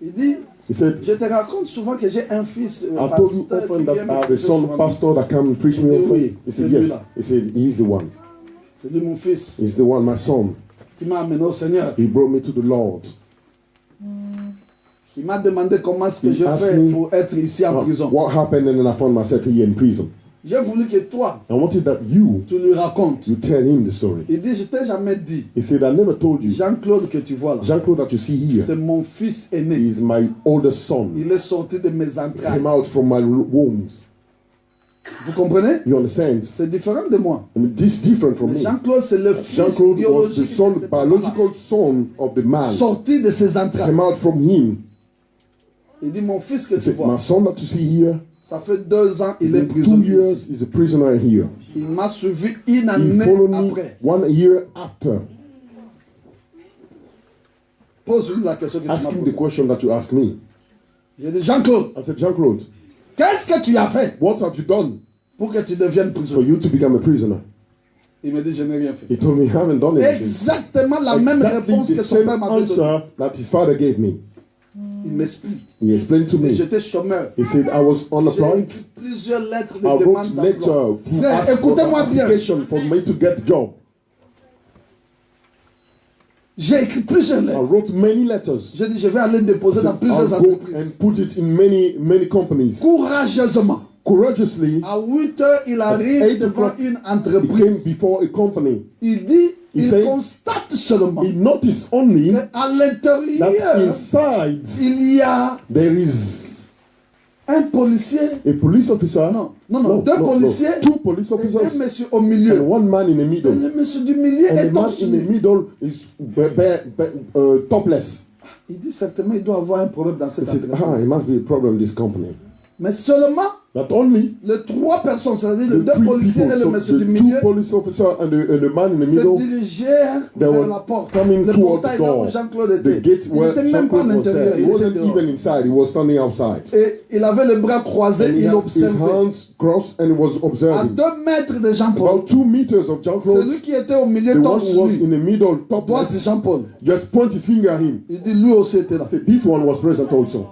Il dit, he said, je te raconte souvent que j'ai un fils I told you often that I have a son pastor that come and preach me often. He said, yes. He said, he's the one. C'est lui mon fils. He's the one, my son. Qui m'a amené au Seigneur. He brought me to the Lord. Il m'a demandé comment est-ce que je fais pour être ici en prison. What happened, and then I found myself here in prison. J'ai voulu que toi, I wanted that you lui racontes. You tell him the story. Il dit, je t'ai jamais dit. He said, I never told you. Jean-Claude que tu vois là. Jean-Claude that you see here. C'est mon fils aîné. He is my oldest son. Il est sorti de mes entrailles. Came out from my wombs. Vous comprenez? You understand? C'est différent de moi. I mean, this is different from me. Jean-Claude, c'est le fils Jean-Claude was biologique the son, biological son of the man. Sorti de ses entrailles. Came out from him. Il dit, mon fils que tu vois. My son that you see here. Ça fait 2 ans, il est prisonnier. 2 years, he's a prisoner here. Il m'a suivi une année après. 1 year after. Pose-lui la question que tu m'as posée. Ask him the question that you asked me. J'ai dit, Jean-Claude. I said, Jean-Claude. Qu'est-ce que tu as fait? What have you done? Pour que tu deviennes prisonnier. For you to become a prisoner. Il me dit, je n'ai rien fait. He told me, I haven't done anything. Exactement la même réponse que son père m'avait donnée. That his father gave me. Il m'explique. He explained to me. J'étais chômeur. He said I was unemployed. J'ai écrit plusieurs lettres de demande d'emploi. Frère, écoutez-moi bien. For me to get a job. J'ai écrit plusieurs lettres. I wrote many letters. J'ai dit je vais aller déposer dans plusieurs entreprises. And put it in many companies. Courageusement. Courageously. À 8 heures, il arrive devant une entreprise. Before a company. Il dit, il constate seulement. He noticed only qu'à l'intérieur, il y a un policier. A police officer. Non, deux policiers. Two police officers. Et un monsieur au milieu. And one man in the middle. Et le monsieur du milieu est torse nu. The man in the middle is topless. Il dit certainement il doit avoir un problème dans cette entreprise. It must be a problem in this company. Mais seulement les 3 personnes, c'est-à-dire les 2 policiers et le monsieur du milieu, se dirigèrent vers la porte. Le portail là où Jean-Claude était. Il n'était même pas à l'intérieur. Il était dehors. Et il avait les bras croisés, il observait. À 2 mètres de Jean-Paul, celui qui était au milieu torse nu, doigt de Jean-Paul. Il dit lui aussi était là. This one was present also.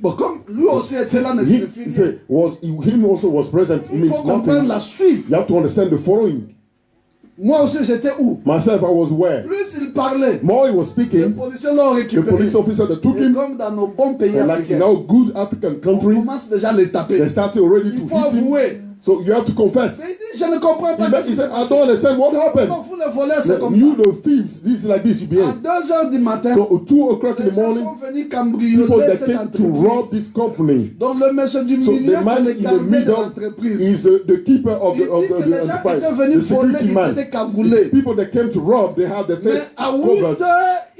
Bon, comme lui aussi était là, ne signifie rien. Him also was present. Il faut comprendre la suite. You have to understand the following. Moi aussi, j'étais où? Myself, I was where? Plus il parlait. More he was speaking. Le policier l'a récupéré. The police officer that took him. Comme dans nos bons pays africains. Like in our good African country. On commence déjà à les taper. They started already to hit him. Il faut avouer. So you have to confess. Je ne comprends pas. He said, I don't understand what happened. Vous les voleurs, c'est comme ça. You the thieves, this is like this. You behave. À 2 heures du matin, so at 2 o'clock in the morning, people that came to rob this company. Donc le monsieur du milieu, c'est le gardien de l'entreprise. Is the keeper of the enterprise. The security man. The people that came to rob, they have the face covered.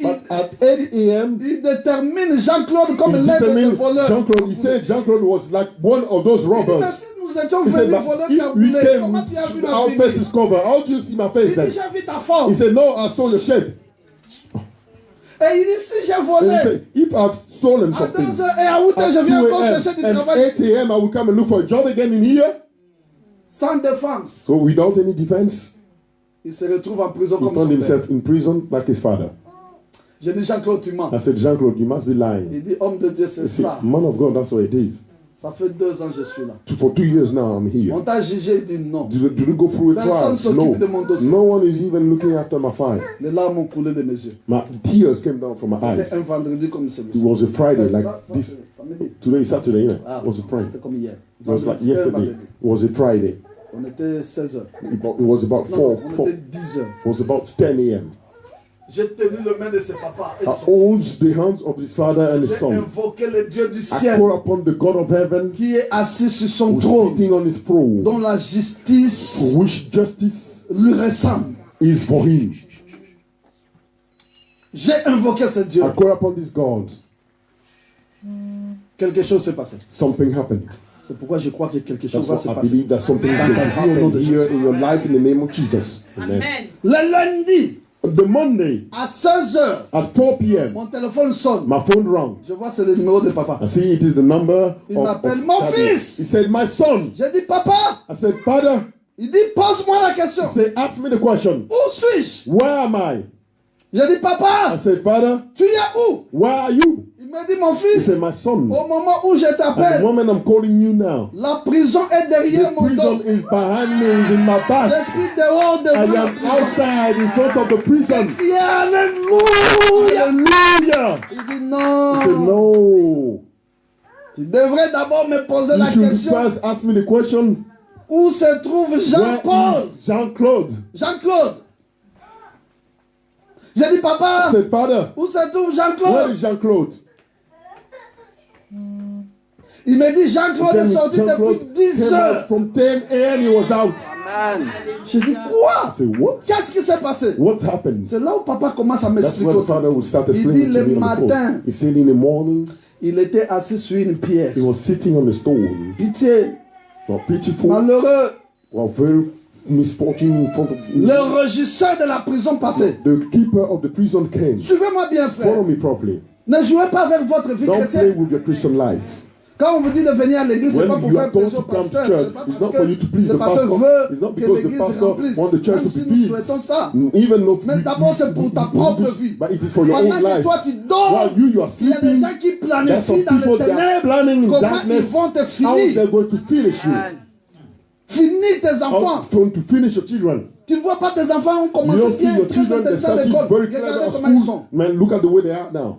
But at 8 a.m., il détermine Jean-Claude comme l'un de ces voleurs. Jean-Claude, he said Jean-Claude was like one of those robbers. Nous étions venus voler cagoulé. Comment tu as vu ma our face is covered. How do you see my face then? J'ai vu ta forme. He said, no, I saw your shape. Et il dit, si j'ai volé, if I've stolen à something, 2 heures et à 8 heures, je viens encore chercher du and travail. 8 a.m. I will come and look for a job again in here. Sans défense. So without any defense, il se retrouve en prison he comme found son himself père. in prison like his father. J'ai dit, Jean-Claude, tu mens. I said, Jean-Claude, you must be lying. Il dit, homme de Dieu, c'est ça. Man of God, that's what it is. Ça fait 2 ans que je suis là. For 2 years now, I'm here. On t'a jugé, il dit non. Did you go through a Personne trial? s'occupe de mon dossier. No one is even looking after my file. Les larmes ont coulé de mes yeux. My tears came down from my eyes. C'était un vendredi comme It celui-ci. was a Friday like this. Samedi. Today is Saturday, innit? Ah, It was a Friday. c'était comme hier. It was like Vendredi, c'était un yesterday. vendredi. It was a Friday. On était 16 heures. It was about Non, 4. on était 10 heures. It was about 10 a.m. J'ai tenu le main de ses papas. Et I holds the hands of his father and his j'ai son. invoqué le Dieu du I ciel call upon the God of heaven qui est assis sur son who is trône, sitting on his throne, dont la justice for which justice lui ressemble. is for him. J'ai invoqué ce Dieu. I call upon this God. Quelque chose s'est passé. Something happened. C'est pourquoi je crois que quelque chose That's va what se I passer. believe that something Dans will ta vie au nom happen de here Jésus. in your life in the name of Jesus. Amen. Le lundi, The Monday à 16 heures, at 4 p.m., mon téléphone sonne. my phone rang. Je vois c'est le numéro de papa. I see it is the number Il of m'appelle mon Daddy. fils. He said, my son. J'ai dit papa. I said, Father. Il dit pose-moi la question. He said, ask me the question. Où suis-je? Where am I? J'ai dit papa. I said, Father. Tu es où? Where are you? Il m'a dit mon He fils. said, my son. Au moment où je At the t'appelle, moment I'm calling you now, la prison est derrière the mon dos. prison is behind me, is in my Je back. suis dehors de I vous. am outside in front of the prison. Alléluia. Hallelujah. Il dit He said, non. no. Tu devrais d'abord me poser la You should question. first ask me the question. Où se trouve Where Jean-Paul? is Jean-Claude? Jean-Claude. J'ai dit I papa. said, Father, Où se trouve where Jean-Claude? is Jean-Claude? Il me dit Jean-Claude est sorti depuis 10 heures. From 10 a.m. he was out. Amen. J'ai dit quoi? I said, what? Qu'est-ce qui s'est passé? What happened? C'est là où papa commence à That's m'expliquer. where the father would start Il dit explaining to le me on the matin, phone. He said in the morning, il était assis sur une pierre. he was sitting on the stone. Pitié, Well, pitiful, malheureux, well, very misfortune in front of le régisseur de la prison passée. The keeper of the prison came. Suivez-moi bien, frère. Follow me properly. Ne jouez pas avec votre vie Don't play chrétienne. with your Christian life. Quand on vous dit de venir à l'église, c'est pas When pour you are faire told plaisir to au come to pasteur. church, C'est pas it's parce not for you to please que the le pasteur pastor. veut It's not que because the l'église pastor remplisse. wants the church Même to si be nous filled. souhaitons ça. Even though Mais d'abord, c'est pour ta propre vie. But it is for your Pendant own que life. toi, tu dors, While you are il y a des sleeping, gens qui there's some planifient dans people les that are ténèbres planning in comment ils darkness vont te how finir. they're going to finish you. Finis tes How enfants. to finish your children. Tu ne vois pas tes enfants ont You commencé don't see bien, your très children, they're intelligents à starting l'école. very clever Regardez at comment ils school. sont. Man, look at the way they are now.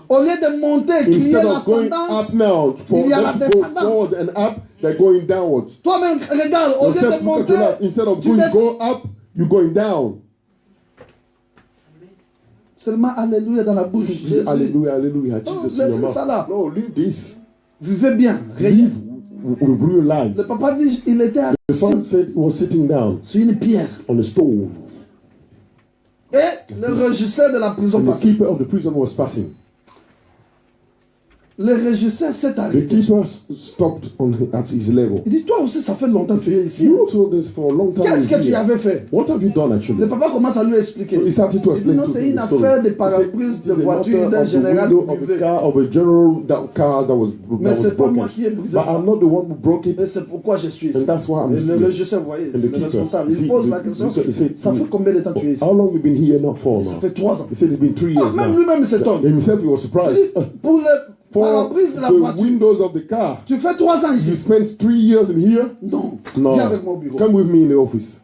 Au lieu de monter, crier Instead of going l'ascendance, up now, for il y a la them to go descendance. forward and up, they're going downwards. Toi-même, regarde, au lieu Yourself, de look at monter, your life. Instead of tu going descends. go up, you're going down. Seulement Alléluia dans la bouche. Jésus. Hallelujah, hallelujah. Non, Jesus in laissez your ça là. mouth. No, leave this. Vivez bien, rien. Live with real life. Le papa dit, il était The son assis said he was sitting down sur une pierre. on a stone. Et le régisseur de la prison And the passait. keeper of the prison was passing. Le régisseur s'est The arrêté. keeper stopped at his level. Il dit, toi aussi, ça fait longtemps que tu es ici. You also this for a long time. Qu'est-ce que tu here. avais fait? What have you done Le actually? papa commence à lui expliquer. So he started to Il dit, explain non, to c'est him une the story. affaire de He pare-brise said, de "It's an voiture affair d'un of the général window of brisé. a car of a general car that was Mais c'est pas broken. moi qui ai brisé But ça. I'm not the one who broke it. Et c'est pourquoi je suis ici. And that's why I'm Et le here. régisseur, vous voyez, And c'est the le keeper, responsable. Il see, pose la question. he said, Ça fait combien de temps tu es ici? how long you been here now for Ça now? fait 3 ans. He said it's been 3 years Même now. lui-même il s'étonne. Himself he was Il surprised. dit, pour le For pare-brise de la the voiture, windows of the car, tu fais 3 ans you ici. spent 3 years in here? Non. No. Viens avec moi au bureau. Come with me in the office.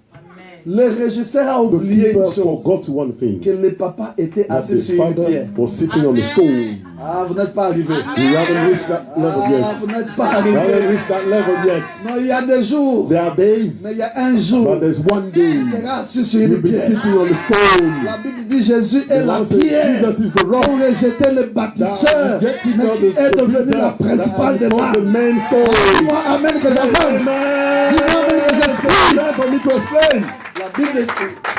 Le régisseur a The oublié une keeper chose. forgot one thing. Que le papa était That assis the sur une father pierre. was sitting on the stone. Ah, vous n'êtes pas arrivé. We haven't reached that level Ah, yet. vous n'êtes pas We haven't arrivé. reached that level yet. Non, il y a des jours. There are days, Mais il y a un jour. but there's one day Il sera assis sur you'll une be pierre. sitting on the stone. La Bible dit Jésus est The la Bible says pierre. Jesus is the rock. On rejetait le bâtisseur, That rejected mais not qui the est devenu la builder, principale that des has become the marques. main stone. Dis-moi Amen que j'avance. Amen. Dis-moi Amen que j'explique. It's time for me to explain. La Bible dit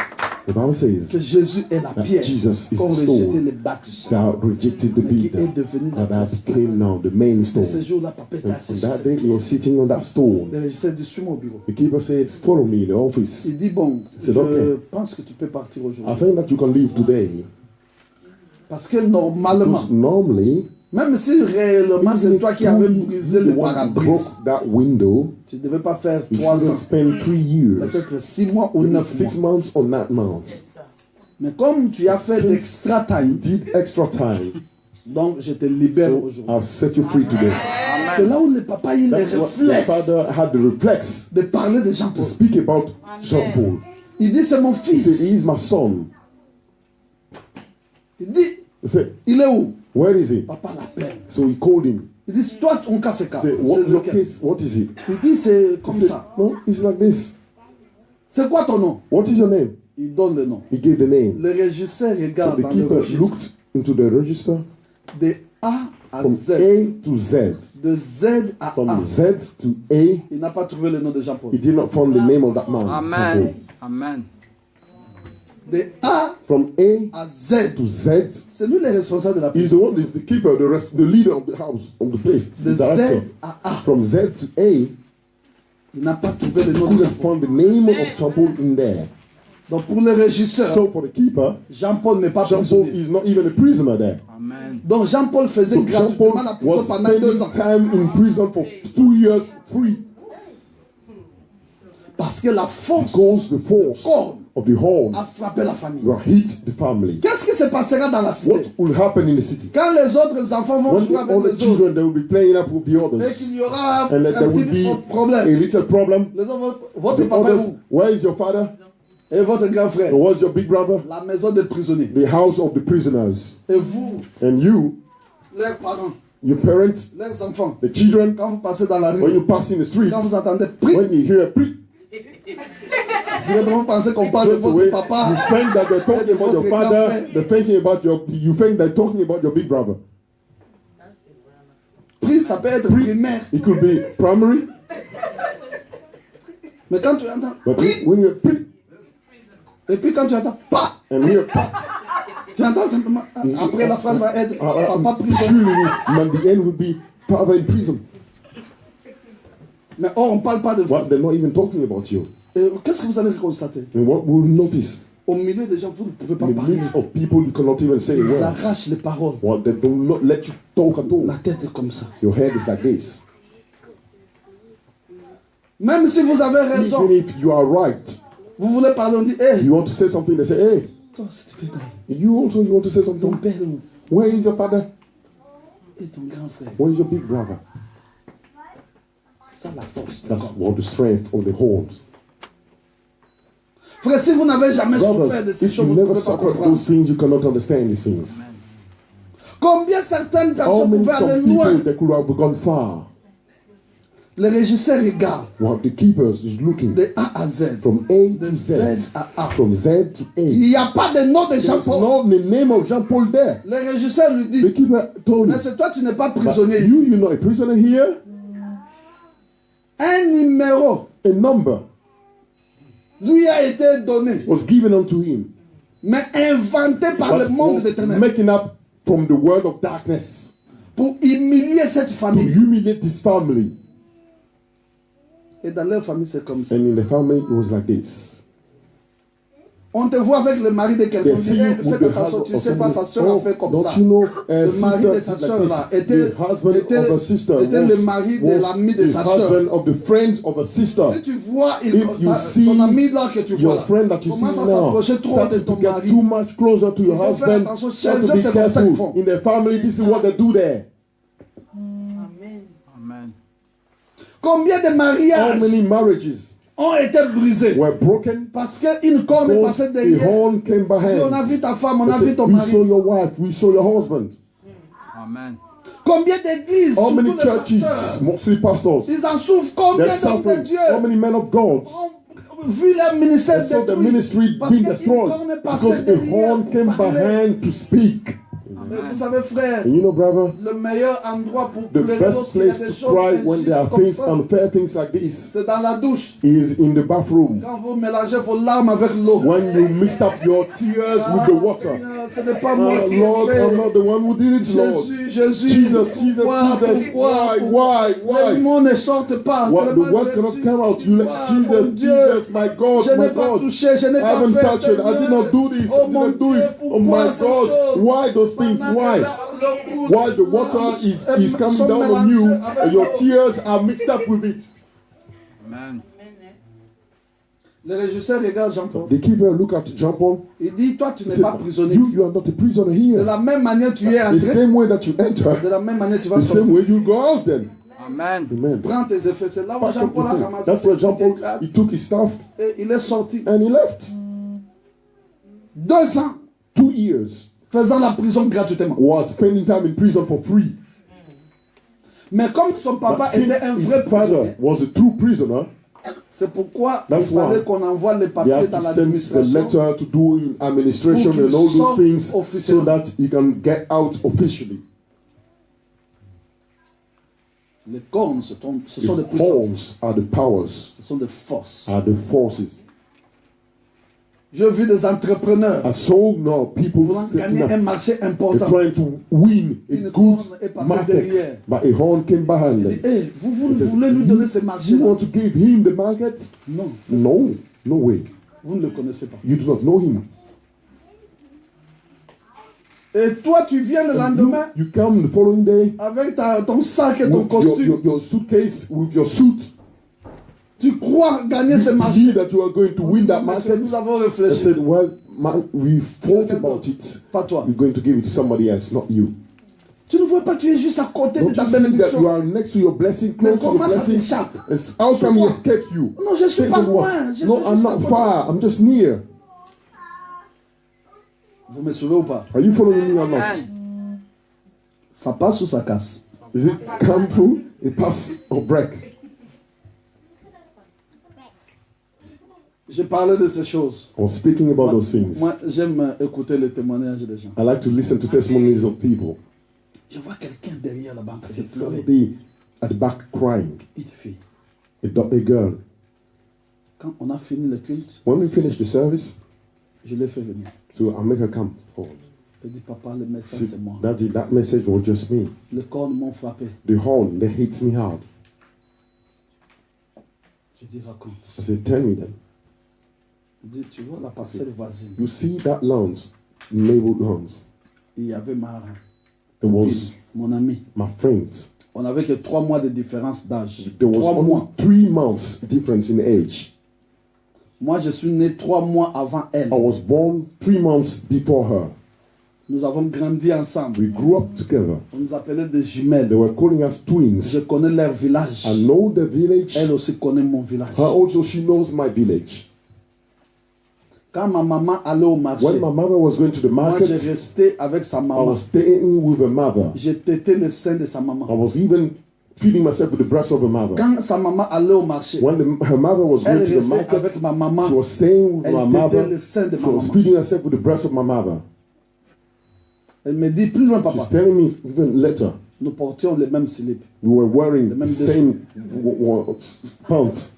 The Bible says que Jésus est la that pierre Jesus is qu'on the rejetait stone les bâtisseurs. that rejected the Mais qui builder, est devenu la that has principale. become now the main Et ce stone. jour-là, papa était And assis on sur that cette day, he pierre. was sitting on that stone. Le régisseur dit, suis-moi au bureau. The keeper said, follow me in the office. Il dit, bon, C'est je ok. pense que tu peux partir I aujourd'hui. think that you can leave today. Parce que normalement, même si réellement c'est toi qui avais brisé le pare-brise, tu ne devais pas faire 3 ans, peut-être 6 mois ou 9 mois. Mais comme tu as fait d'extra time, donc je te libère aujourd'hui. C'est là où le papa il a le réflexe de parler de Jean-Paul. Il dit c'est mon fils. Il dit, il est où? Where is he? Papa l'appelle. So he called him. Il dit, toi ton cas c'est quoi? What is it? Il dit c'est comme ça. No, it's like this. C'est quoi ton nom? What is your name? Il donne le nom. He gave the name. Le régisseur regarde so the keeper looked into the register. De A à from Z. A to Z. De Z à from A. Z to A. Il n'a pas trouvé le nom de Jean-Paul. He did not find the name of that man. Amen. Amen. De A from A à Z to Z. C'est lui le responsable de la prison. He's the one, is the keeper, the leader of the house, of the place. De Z à A. From Z to A. Il n'a pas trouvé le nom de Jean-Paul. Found the name of Jean-Paul in there. Donc pour le régisseur, so for the keeper, Jean-Paul n'est pas Jean-Paul is not even a prisoner there. Amen. Donc Jean-Paul faisait gratuitement la prison pendant 2 ans. Time in prison for 2 years free. Parce que la force of the horn a frappé la famille. Will hit the family. Qu'est-ce qui se passera dans la cité? What will happen in the city? Quand les autres enfants vont jouer avec les autres, they will be playing up with the others. Et qu'il y aura and that there will be problème. A little problem. Les autres, votre papa est où? Where is your father? Et votre grand frère? Where's your big brother? La maison des prisonniers. The house of the prisoners. Et vous? And you? Leurs parents. Your parents? Leurs enfants. The children? Quand vous passez dans la rue. When you pass in the street? Quand vous entendez pri. When you hear pri. Vous pensez qu'on parle de votre papa. You think that they're talking about your father. They're thinking about your. You think they're talking about your big brother. Pri, ça peut être primaire. It could be primary. Mais quand tu entends. But when you pri. Et puis quand tu entends pas. And we are pa. Tu entends simplement. Après la phrase va être papa prisonnier. And the end will be father in prison. Mais on ne parle pas de vous. What? They're not even talking about you. Qu'est-ce que vous allez constater? And what we'll notice? Au milieu des gens, vous ne pouvez pas parler. In the midst of people, you cannot even say a word. Ils arrachent les paroles. What? They do not let you talk at all. La tête est comme ça. Your head is like this. Même si vous avez raison. Even if you are right. Vous voulez parler, on dit, hey. You want to say something, they say, hey. Toi, you also want to say something. Ton père, where is your father? Et ton grand frère. Where is your big brother? C'est ça la force. That's what the strength of the horns. Frère, si vous n'avez jamais souffert de ces choses, vous ne pouvez pas comprendre. Those things, you cannot understand these things. Combien certaines personnes pouvaient aller loin? They could have gone far. Le régisseur regarde. Well, the keeper is looking. De A à Z. From A to Z. À A. From Z to A. Il n'y a pas de nom de Jean-Paul. No the name of Jean-Paul there. Le régisseur lui dit. The keeper told him. Mais c'est toi, tu n'es pas prisonnier ici. You're not a prisoner here. Un numéro. A number. Lui a été donné. Was given unto him. Mais inventé par le monde des ténèbres. Making up from the world of darkness. Pour humilier cette famille. To humiliate this family. Et dans leur famille, c'est comme ça. And in the family, it was like this. On te voit avec le mari de quelqu'un. Fais attention, tu ne sais pas, sa soeur a fait comme ça. Le mari de sa soeur là était le mari de l'ami de sa soeur. Si tu vois ton ami là que tu vois, commence à s'approcher trop de ton mari. Il faut faire attention, chez eux c'est comme ça qu'ils font. In their family, this is what they do there. Amen. Combien de mariages? How many marriages ont été brisés? Were broken parce qu'une corne est passée derrière. On a vu ta femme, on a vu ton mari. We saw your wife, we saw your husband. Amen. Combien d'églises? How many churches? Mostly pastors. Ils en souffrent. Combien d'hommes de Dieu? How many men of God? Vu leur ministère détruit. The ministry being destroyed because a horn came behind to speak. Vous savez, frère, And you know, brother, le meilleur endroit pour the pleurer best lorsqu'il y a place des to choses cry when there are injustes comme things, ça, unfair things like this, c'est dans la douche. is in the bathroom. Quand vous mélangez vos larmes avec l'eau. When you mix up your tears with the water. Seigneur, ce n'est pas moi qui Lord, l'ai fait. I'm not the one who did it, Lord. Jesus, pourquoi Why? les mots ne sortent pas. What, the word cannot come out. You let Jesus, my God, je my n'ai pas God. touché, je n'ai I pas haven't fait, touched it. I did not do this. I did not do it. Oh my God. Why those things? Why? Why the water is coming down on you and your tears are mixed up with it? Amen. Le régisseur regarde Jean-Paul. The keeper look at Jean-Paul. Il dit, toi tu n'es pas prisonnier. You are not a prisoner here. De la même manière tu es entré. The same way that you enter. De la même manière tu vas sortir. The same way you go out then. Amen. Amen. Prends tes effets. C'est là où Jean-Paul a ramassé. That's where Jean-Paul, he took his stuff. Et il est sorti. And he left. 2 ans. 2 years. Faisant la prison gratuitement. Was spending time in prison for free. Mais comme son papa était un vrai prisonnier. Was a true prisoner. C'est pourquoi il fallait qu'on envoie les papiers dans l'administration. The letter to do in administration and all those things so that he can get out officially. Les cornes, ce sont des puissances. Are the powers. Ce sont des forces. Are the forces. Je vis des entrepreneurs voulant gagner un marché important. Trying to win a good market, but a horn came behind them. Hey, vous voulez lui donner ce marché? You want to give him the market? Non. No way. Vous ne le connaissez pas. You do not know him. Et toi, tu viens le lendemain. You come the following day avec ton sac et ton costume. Your suitcase with your suit. Tu crois gagner ce marché? That you are going to win that market. Nous avons réfléchi. I said, well, we thought about it. Pas toi. We're going to give it to somebody else, not you. Tu ne vois pas, tu es juste à côté de ta bénédiction. You are next to your blessing, close to your blessing. How come he escaped you? Non, je suis pas loin. No, I'm not far. I'm just near. Vous me suivez ou pas? Are you following me or not? Ça passe ou ça casse? Is it come through? It pass or break? Je parlais de ces choses. I was speaking about those things. Moi, j'aime écouter les témoignages des gens. I like to listen to testimonies of people. Je vois quelqu'un derrière la banque qui pleure. Somebody at the back crying. Une fille. A girl. Quand on a fini le culte, when we finished the service, je l'ai fait venir. So I make her come forward. Je dis, papa, le message c'est moi. Daddy, that message was just me. Les cornes m'ont frappé. The horn, they hit me hard. Je dis, raconte. I said, tell me then. Je dis, tu vois la parcelle voisine. You see that lawns, neighborhood lawns. Il y avait mon ami. My friend. On n'avait que 3 mois de différence d'âge. There was only 3 months difference in age. Moi, je suis né 3 mois avant elle. I was born 3 months before her. Nous avons grandi ensemble. We grew up together. On nous appelait des jumelles. They were calling us twins. Je connais leur village. I know the village. Elle aussi connaît mon village. Her also, she knows my village. Quand ma maman allait au marché, when my mother was going to the market, moi j'ai resté avec sa maman. I was staying with her mother. J'ai tété le sein de sa maman. I was even feeding myself with the breast of her mother. Quand sa maman allait au marché, when her mother was going to the market, avec ma maman, she was staying with my mother. Le sein de she ma was maman. feeding herself with the breast of my mother. Elle me dit plus loin, papa. She's telling me even later. Nous portions les mêmes slips. We were wearing the same pants.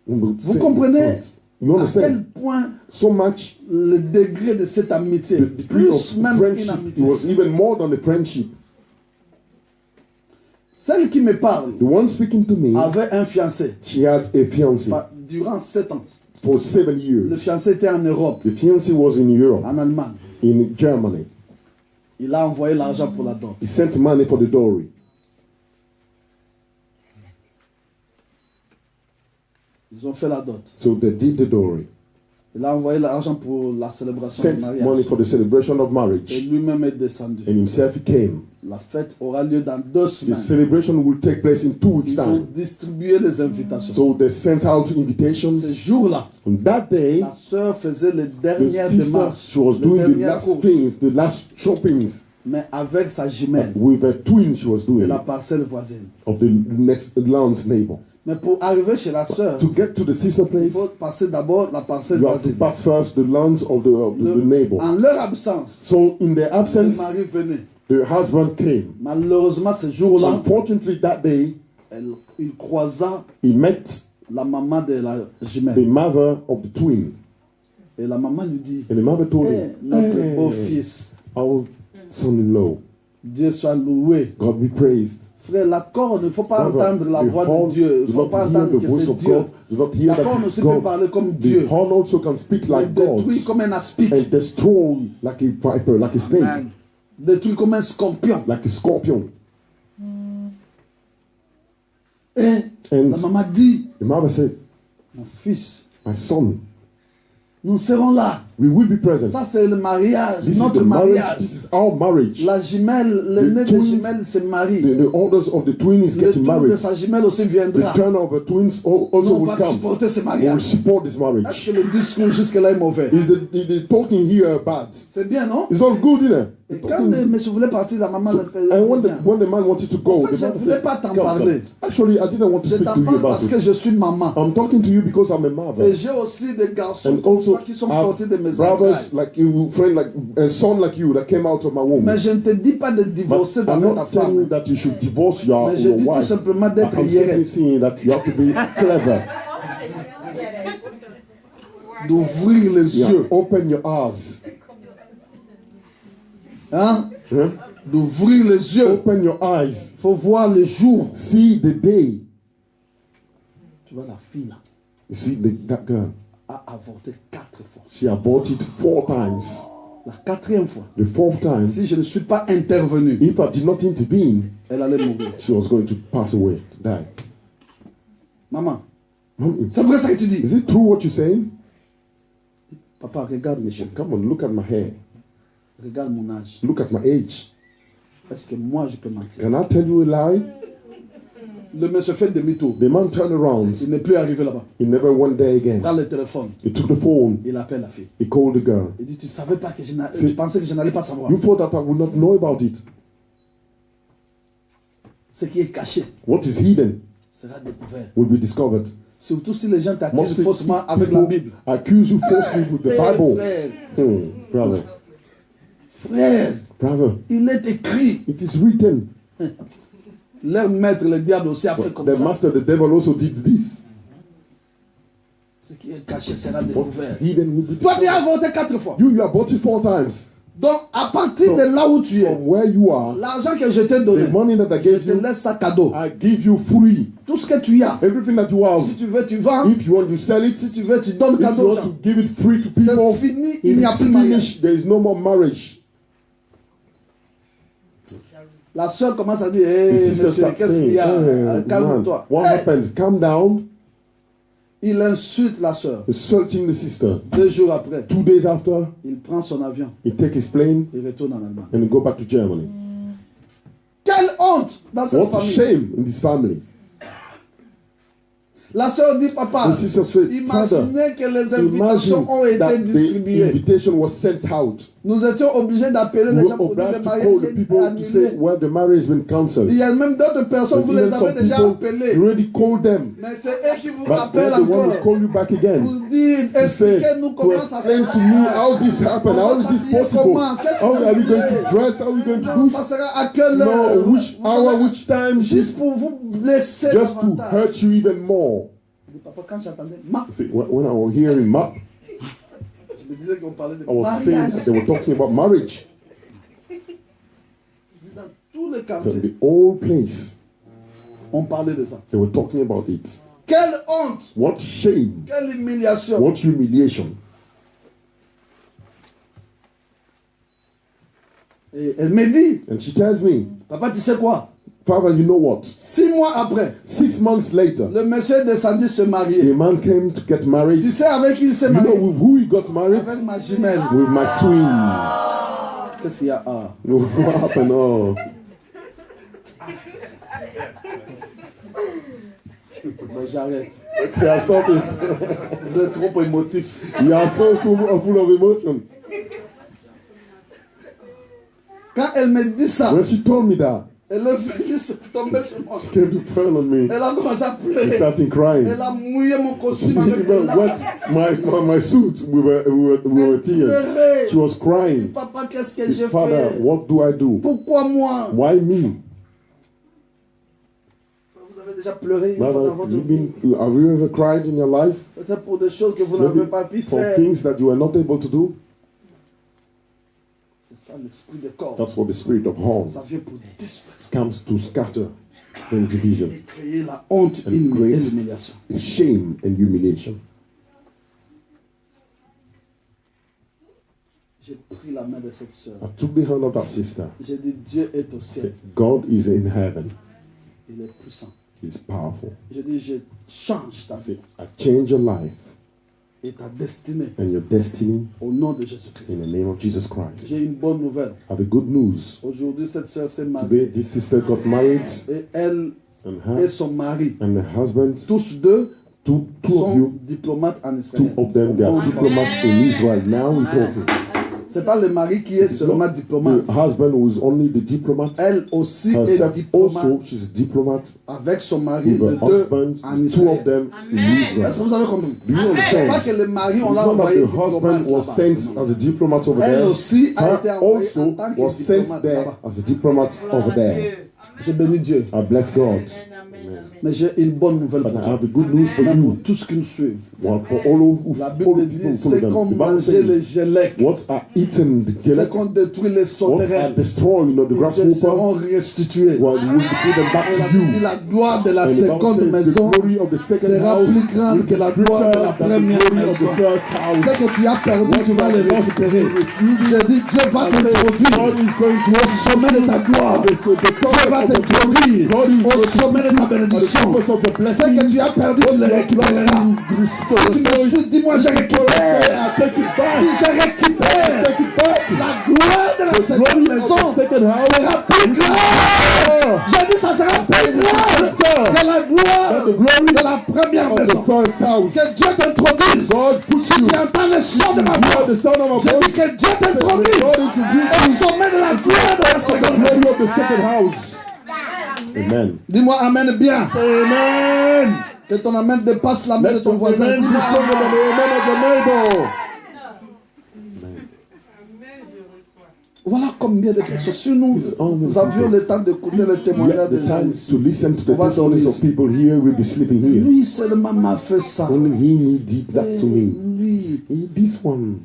Vous comprenez? You à quel point so much le degré de cette amitié, plus même une amitié. It was even more than a friendship. Celle qui me parle, the one speaking to me, avait un fiancé. She had a fiancé. Durant 7 ans. For 7 years. Le fiancé était en Europe. The fiancé was in Europe. En Allemagne. In Germany. Il a envoyé l'argent pour la dot. He sent money for the dowry. Ils ont fait la dot. So they did the dowry. Il a envoyé l'argent pour la célébration du mariage. Money for the celebration of marriage. Et lui-même est descendu. And himself he came. La fête aura lieu dans 2 semaines. The celebration will take place in 2 weeks' time. Ils ont distribué les invitations. So they sent out invitations. Ce jour-là, on that day, la sœur faisait les dernières démarches. She was doing the last things, the last shoppings. Mais avec sa jumelle. With a twin she was doing. De la parcelle voisine. Of the next land's neighbor. Mais pour arriver chez la sœur, to get to the sister place, il faut passer d'abord la parcelle you have to voisine. pass first the lands of the neighbor. En leur absence, So in their le absence, mari venait. the husband came. Malheureusement, ce jour-là, Unfortunately, that day, il croisa he met la maman de la the jumelle. mother of the twin. Et la maman lui dit, And the mother told hey, him, notre hey, beau-fils, our son-in-law, Dieu soit loué. God be praised. Frère, l'accord, il ne faut pas Brother, entendre la the voix horn de Dieu. Il do ne faut not pas hear entendre the que voice c'est of Dieu. God. Do not hear L'accord that aussi it's peut God. parler comme The Dieu. horn also can speak Il like God détruit comme un aspic. and destroy like a viper, like a snake, Amen. Détruit comme un scorpion. like a scorpion. Et And la maman dit, the mother said, mon fils, my son, nous serons là. we will be present. Ça, c'est le mariage, This is notre the marriage. mariage. This is our marriage. La jumelle, l'aîné The des twins, jumelles se marie. The orders of the twin is Le getting tour de married. sa jumelle aussi The viendra. turn of the twins Nous, also on will va come. supporter ce We will mariage. support this Est-ce marriage. que le discours jusque-là est mauvais? Is the talking here bad? C'est bien, non? It's all good, isn't it? Et quand le monsieur voulait partir, la maman le And when the man wanted to go, En fait, the je man ne voulais said, pas t'en "Come, parler. come." Actually, I didn't want to Je speak t'en to you parle about parce que it. je suis maman. I'm talking to you because I'm a mother. Et j'ai aussi des garçons And comme also, toi qui sont sortis de mes brothers entrailles. like you, friend like a son like you that came out of my womb. Mais je ne te dis pas de But divorcer I'm d'avec ta not telling you femme. that you should divorce your Mais je dis tout wife. simplement d'être I'm hier, simply saying that you have to be clever. d'ouvrir les Yeah, yeux. open your eyes. Hein? Huh? D'ouvrir les yeux. Open your eyes. Il faut voir le jour. See the day. Tu vois la fille là You see that girl. a avorté 4 fois. She aborted 4 times. La 4e fois. The 4th time, Si je ne suis pas intervenu, if I did not intervene, elle allait mourir. she was going to pass away, die. Maman, Mommy, c'est vrai ça que tu dis? is it true what you're saying? Papa, regarde mes cheveux. Come on, look at my hair. Regarde mon âge. Look at my age. Est-ce que moi je peux mentir? Can I tell you a lie? Le monsieur fait demi-tour. The man turned around. Il n'est plus arrivé là-bas. He never went there again. Prends le téléphone. He took the phone. Il appelle la fille. He called the girl. Il dit, tu savais pas que tu pensais que je n'allais pas savoir. You thought that I would not know about it. Ce qui est caché What is hidden sera découvert. will be discovered. Surtout si les gens t'accusent Mostly faussement avec la people Bible. accuse you falsely with the Bible. Frère, Brother, frère, brother, il est écrit. it is written. Leur maître, le diable aussi a fait comme The ça. master, the devil also did this. Ce qui est caché sera What découvert. is hidden will be Toi, tu as discovered. avorté 4 fois. You aborted 4 times. Donc, à partir de là où tu es, From where you are, l'argent que je t'ai donné, the money that I je gave te you, laisse ça cadeau. I give you free. Tout ce que tu as, Everything that you have. si tu veux, tu vends. If you want, you sell it. Si tu veux, tu donnes If you cadeau aux want gens. to give it free to people, C'est fini, il it n'y a is plus de mariage. finished. There is no more marriage. La soeur commence à dire, The hé, sister monsieur, starts qu'est-ce qu'il saying, y a? "Hey, Calme-toi. man, what Hey! happened? Calm down." Il insulte la soeur. Insulting the sister. 2 jours après, 2 days after, il prend son avion he take his plane et retourne en Allemagne. and go back to Germany. Quelle honte dans cette What a famille. shame in this family. La soeur dit, papa, The sister said, "Father, imaginez que les invitations imagine ont été that the distribuées. invitation was sent out. Nous étions obligés d'appeler We les were gens pour dire obliged le to call the mariage people est to say, annulé. well, the marriage has been cancelled. Il y a même d'autres personnes, vous les Even avez some déjà people, appelés. you already called them. Mais c'est eux qui vous But rappellent they're the one who encore. call you back again. Vous dites, He said, expliquez-nous to comment ça se explain to me how this happened, how is this possible? How are we going to dress? How are we going to Non, do? ça sera à quelle heure? No, which Vous hour, savez, which time? juste pour vous blesser Just to davantage. hurt you even more. Je dis, papa, quand j'entendais ma, See, when I was hearing Mark, je me disais qu'on parlait de I was saying mariage. that they were talking about marriage. Dans tous les In quartiers, the old place, on parlait de ça. they were talking about it. Quelle honte, What shame, quelle humiliation. what humiliation. Et elle me dit, And she tells me, papa, tu sais quoi? Father, you know what? 6 mois après, 6 months later, le monsieur est descendu se marier. the man came to get married. Tu sais avec qui il s'est You know marié? with who he got married? Avec ma jumelle. With my twin. Qu'est-ce qu'il y a? Ah. What happened? Oh. Mais j'arrête. Okay, I stop it. Vous êtes trop émotif. You are so full of emotion. Quand elle me dit ça, When she told me that, Et le Félix est tombé sur moi. Came to fall on me. Elle a commencé à pleurer. He started crying. Elle a mouillé mon costume avec des larmes. My suit, we were tears. She was crying. Papa, qu'est-ce que j'ai Father, fait? what do I do? Pourquoi moi? Why me? Vous avez déjà pleuré une fois dans votre vie? Have you ever cried in your life? Peut-être pour des choses que vous n'avez pas pu for faire. things that you were not able to do? C'est ça l'esprit de corps. That's what the spirit of harm Ça vient pour disperser. comes to scatter and division. Et créer la honte et l'humiliation. Shame and humiliation. J'ai pris la main de cette sœur. I took the hand of that sister. J'ai dit Dieu est au ciel. God is in heaven. Il est puissant. He's powerful. J'ai dit je change ta vie. I change your life et ta destinée and your destiny au nom de Jésus-Christ. in the name of Jesus Christ. J'ai une bonne nouvelle. I have a good news. Aujourd'hui, cette sœur s'est Today, mariée. this sister got married, Et elle and et her son mari, and her husband, tous deux, two of sont you, diplomates en two Israël. of them, they are diplomats in Israel. Now we're talking. C'est pas le mari qui est seulement diplomate. The husband who is only the diplomat, Elle aussi est herself diplomate also, she's a diplomat avec son mari, with les her deux husband, en two Israël. of them in Est-ce que Israel. vous avez compris? Do you C'est understand? pas que le mari, on It's l'a not that envoyé the diplomate husband was là-bas. sent as a diplomat over Elle there. aussi a été Her envoyée en also tant que was sent diplomate there là-bas. as a diplomat over there. Je bénis Dieu. I bless God. Mais j'ai une bonne nouvelle But pour I toi. have a good news for Même pour you. tous qui nous suivent. Well, for all La of Bible all dit, people who c'est follow qu'on them. The Bible mangeait les says, gélèques, what are eaten, the c'est jelly, qu'on détruit les what are sauterelles. destroyed, the Ils grasshopper, seront restitués. well, you will give them back Elle a to dit you. la gloire de la And the Bible seconde says, the maison glory of the second sera house plus grande will que be la gloire de la greater than the première glory of the maison. first house. Ce que tu as perdu, tu vas le récupérer. J'ai dit, Dieu va te produire God is going to au sommet de ta gloire. Dieu va te produire au sommet de ta bénédiction. Ce que tu as perdu, tu le récupéreras. Si tu me suis, dis-moi, j'ai récupéré. Dis, j'ai récupéré. La gloire de la seconde maison sera plus grande. J'ai dit, ça sera plus grande que la gloire de la première maison. Que Dieu t'introduise. Si tu entends le son de ma voix, je dis que Dieu t'introduise au sommet de la gloire de la seconde maison. Amen. Dis-moi amen bien. Amen. Que ton amen dépasse la main de ton voisin. Amen. Dis-moi Be stronger than the amen of your neighbor. voilà combien de personnes. Si nous avions le temps d'écouter le témoignage The des gens time ici. to listen to the On va testimonies dormir of people here will be sleeping here. Lui seulement m'a fait ça. Only he did that to me. Lui, This one,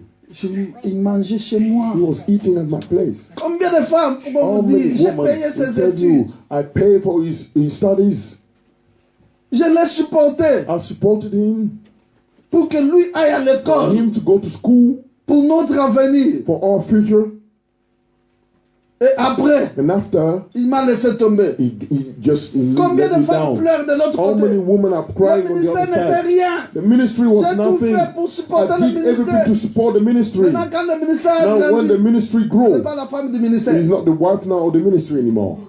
il mangeait chez moi. he was eating at my place. Combien de femmes How vont vous many dire, j'ai women payé will ses tell you, études. I pay for his studies. Je l'ai supporté I supported him pour que lui aille à for l'école. him to go to school Pour notre avenir. for our future. Et après, And after, il m'a laissé tomber. he just Combien let de me femmes down. pleurent de l'autre How many côté? women are Le crying on the ministère other n'était side? rien. The ministry was J'ai tout nothing. fait pour supporter I le did everything ministère. to support the ministry. Maintenant, quand le ministère Now, when the grandit, ministry ce n'est grows, pas la femme du ministère. he's not the wife now of the ministry anymore.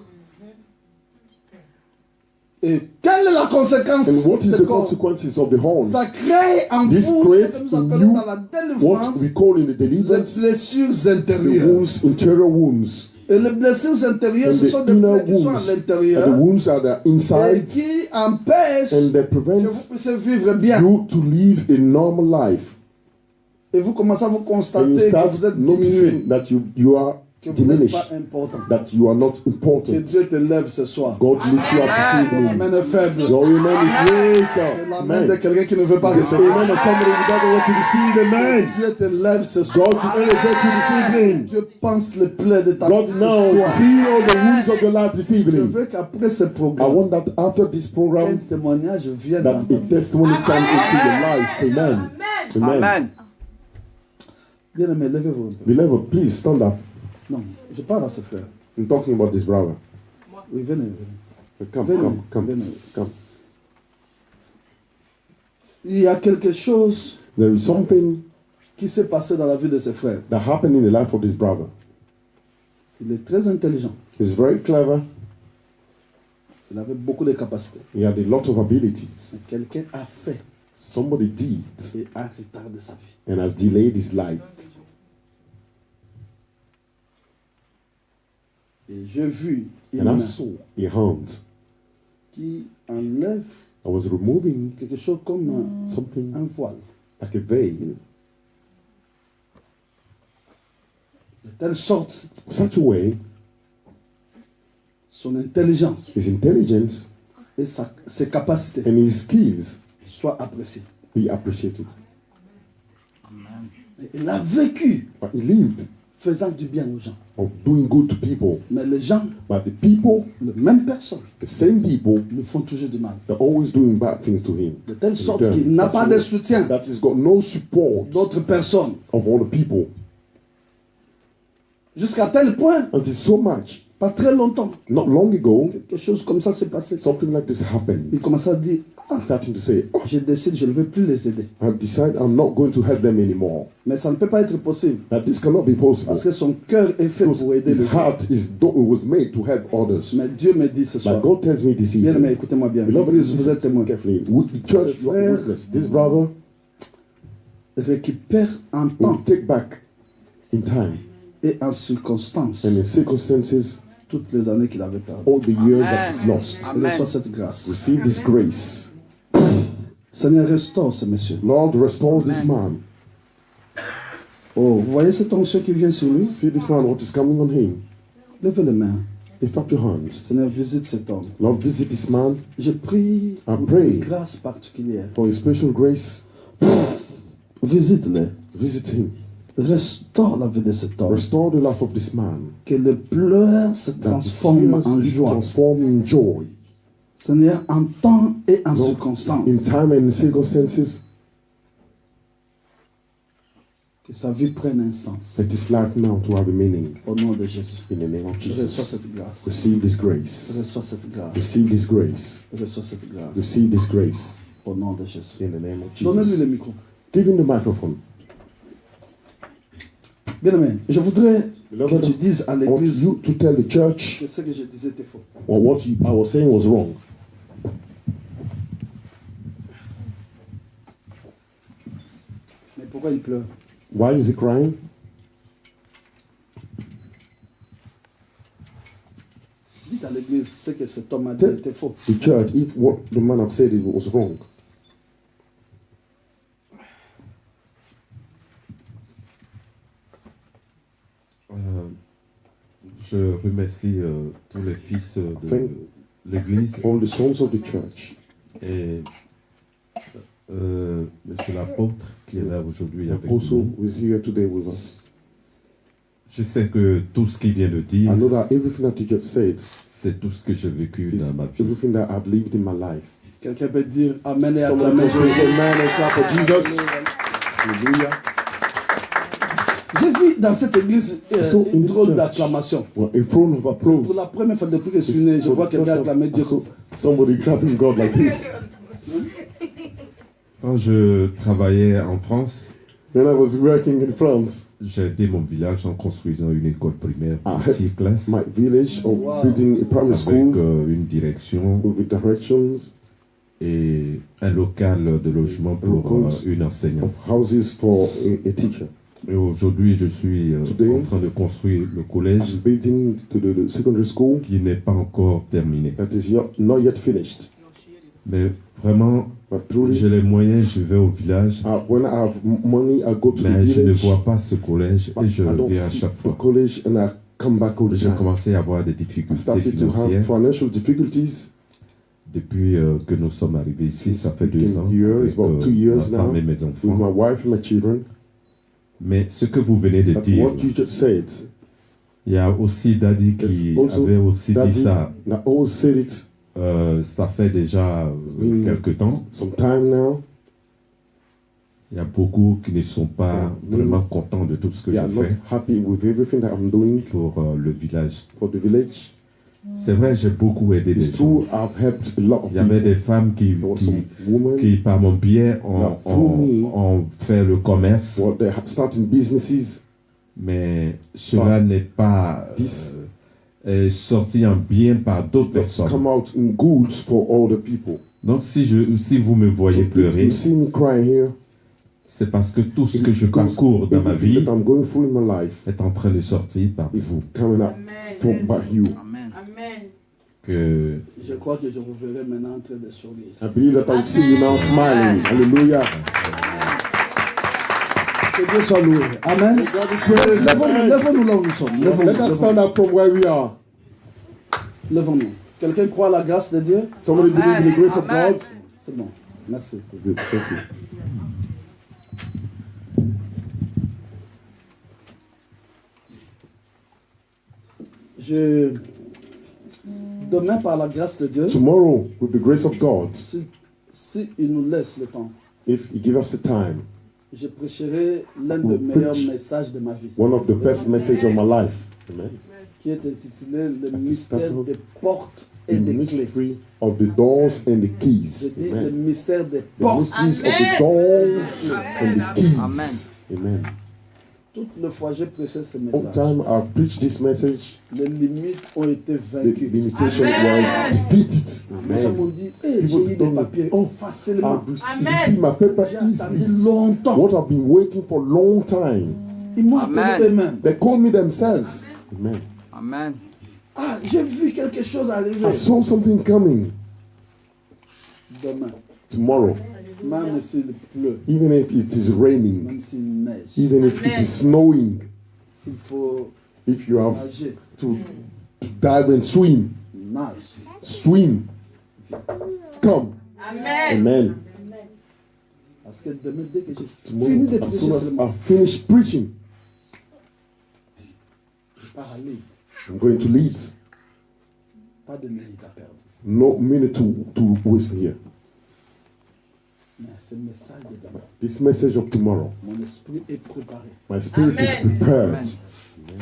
Et quelle est la conséquence And what is de the corps? consequences of the horn? Ça crée en This vous ce creates que nous in appelons you dans la what délivrance we call in the les deliverance blessures the intérieures. wounds, interior wounds. Et les blessures intérieures, And ce the sont des inner plaies qui sont à wounds, and the l'intérieur wounds are the et inside, qui empêchent and they que prevent vous puissiez vivre bien. you to live a normal life. Et vous commencez à vous And you constater que start vous êtes diminué, noticing that you are que vous n'êtes diminished, pas important. that you are not Que important. Dieu te lève ce soir. God lift you up this Ton evening. amen est faible. Your amen is C'est greater. l'amen de Amen. quelqu'un qui ne veut pas The recevoir. amen of somebody who doesn't want to receive. Amen. Dieu te lève ce soir. God to elevate you this evening. Dieu pense les plaies de ta vie God ce now soir. heal the wounds of your life this Je evening. veux qu'après ce I programme, want that after this un program, témoignage vienne that dans a ta vie. testimony comes into your life. Amen. Amen. Amen. Bien aimé, levez-vous un peu. Beloved, please stand up. Non, je parle à ce frère. I'm talking about this brother. Oui, venez. Come, Venez, come, come, venez. come. Il y a quelque chose There is something qui s'est passé dans la vie de ce frère. that happened in the life of this brother. Il est très intelligent. He's very clever. Il avait beaucoup de capacités. He had a lot of abilities. Mais quelqu'un a fait Somebody did et a retardé sa vie. and has delayed his life. Et j'ai vu and I saw a hand qui enlève I was removing quelque chose comme something un voile. like a veil, De telle sorte, such a way son intelligence his intelligence et ses capacités and his skills soient appréciées. be appreciated. Et il a vécu But he lived faisant du bien aux gens. of doing good to people. Mais les gens, But the people, les mêmes personnes, the same people, lui font toujours du mal. they're always doing bad things to him. De telle sorte qu'il n'a pas de soutien That he's got no support d'autres personnes. of all the people. Jusqu'à tel point, Until so much, pas très longtemps, not long ago, quelque chose comme ça s'est passé. something like this happened. Il commençait à dire, Starting to say, oh, je décide, je ne vais plus les aider. I've decided I'm not going to help them anymore. Mais ça ne peut pas être possible. That this cannot be possible. Parce que son cœur est fait pour aider les His gens. heart was made to help others. Mais Dieu me dit ce soir, But God tells me this bien aimé, evening, écoutez-moi bien, beloved, l'église, vous êtes témoin, carefully, the church, you are witness. This brother récupère en will temps take back in time et en circonstance and in circumstances toutes les années qu'il avait perdues. all the years that he's lost. Il reçoit cette grâce. Receive this grace. Seigneur, restaure ce monsieur. Lord, restore this man. Oh, vous voyez cette onction qui vient sur lui? See this man, what is coming on him. Levez les mains. Lift up your hands. Seigneur, visite cet homme. Lord, visit this man Je prie pour pray une grâce particulière. for a special grace. Visite-le. Visit him. Restaure la vie de cet homme. Restore the life of this man. Que les pleurs se That transforment tears en be joie. transformed in joy. Seigneur, en temps et en Lord, circonstance. in time and in circumstances, Que sa vie prenne un sens. let this life now to have a meaning. Au nom de Jésus. In the name of Je reçois Jesus. cette grâce. Receive this grace. Je reçois cette grâce. Receive this grace. Je reçois cette grâce. Receive this grace. Au nom de Jésus. In the name of Donnez-lui Jesus. le micro. Give him the microphone. Bien aimé, je voudrais que Beloved, tu dises à I want l'église you to tell the church que ce que je disais était faux. what I was saying was wrong. Mais pourquoi il pleure? Why is he crying? Dites à l'église ce que cet homme a dit était faux. The church, if what the man have said it was wrong. Je remercie tous les fils de l'Église All the sons of the church et Monsieur l'apôtre qui est là aujourd'hui the avec apostle nous. who is here today with us. Je sais que tout ce qu'il vient de dire, I know that everything that you just said c'est tout ce que j'ai vécu is dans ma vie. everything that I've lived in my life. Quelqu'un peut dire Amen et Someone acclamer can say Jésus. amen and clap for Jesus. Hallelujah. J'ai vu dans cette église So in une this drôle church, d'acclamation. well, in front of applause. Pour la première fois depuis que je suis né, je vois quelqu'un acclamer Dieu. Somebody clapping God like this. Quand je travaillais en France, When I was working in France, j'ai aidé mon village en construisant une école primaire I de had 6 classes my village of Wow. building a primary avec school une direction with directions et un local de logement pour une enseignante. of houses for a teacher. Et aujourd'hui, je suis Today, en train de construire le collège I'm building to the secondary school qui n'est pas encore terminé. that is not yet finished. Mais vraiment, But truly, j'ai les moyens, je vais au village, when I have money, I go to the mais je ne village. vois pas ce collège But et je I don't reviens à see chaque the fois. college and I come back all the J'ai time. commencé à avoir des I difficultés started to have financières financial difficulties. depuis que nous sommes arrivés ici. Ça fait 2 ans Here, avec it's about 2 ma years femme now et mes with my enfants. wife and my children. Mais ce que vous venez de But dire, what you just said, il y a aussi Daddy qui There's also avait aussi dit Daddy ça. I always said it Ça fait déjà quelques temps. some time now. Il y a beaucoup qui ne sont pas Yeah. vraiment contents de tout ce que They are je not fais happy with everything that I'm doing pour le village. for the village. C'est vrai, j'ai beaucoup aidé des It's gens. true, I've helped a lot of Il y avait people. des femmes There were some women qui, par mon biais, Yeah. ont fait le commerce, what they have starting businesses. mais cela n'est pas This sorti en bien par d'autres come personnes. out in goods for all the people. Donc, si vous me voyez If pleurer, you see me crying here, c'est parce que tout ce que je parcours dans ma vie est en train de sortir par vous. Amen. Que je crois que je vous verrai maintenant en train de sourire. I believe that I'll see you now smiling. Hallelujah. Que Dieu soit loué. Amen. Lèvons-nous là où nous sommes. Let us stand up from where we are. Lèvons-nous. Quelqu'un croit à la grâce de Dieu? Somebody believe in the grace of God? C'est bon. Merci. Good. Thank you. Demain, par la grâce de Dieu, tomorrow, with the grace of God, si il nous laisse le temps, if He gives us the time, je prêcherai l'un des meilleurs messages de ma vie. One of the best messages of my life. Amen. Qui est intitulé Le mystère des portes et des clés. Of the doors and the keys. Je dis le mystère des portes. The mysteries of the doors and the keys. Amen. Amen. Toutes les fois j'ai prêché ce All message, time I've preached this message, les limites ont été the vaincues. limitations were defeated. Les gens m'ont dit, hey, j'ai eu des papiers facilement. See my paper J'ai attendu easy. longtemps. What I've been waiting for a long time. Ils m'ont appelé eux-mêmes. They called me themselves. Amen. Amen. Ah, j'ai vu quelque chose arriver. I saw something coming. Demain, Tomorrow, même s'il pleut, even if it is raining, même s'il neige, even if it is snowing, s'il faut if you have nager, to dive and swim, nage. swim. Come. Amen. Amen. Parce que demain, dès que j'ai Tomorrow, fini de as prêcher soon as seulement, I finish preaching, je pars à l'île. I'm going to lead. Pas de minutes à perdre. No minute to waste here. Mais ce message de demain, This message of tomorrow, mon esprit est préparé my spirit is Amen. prepared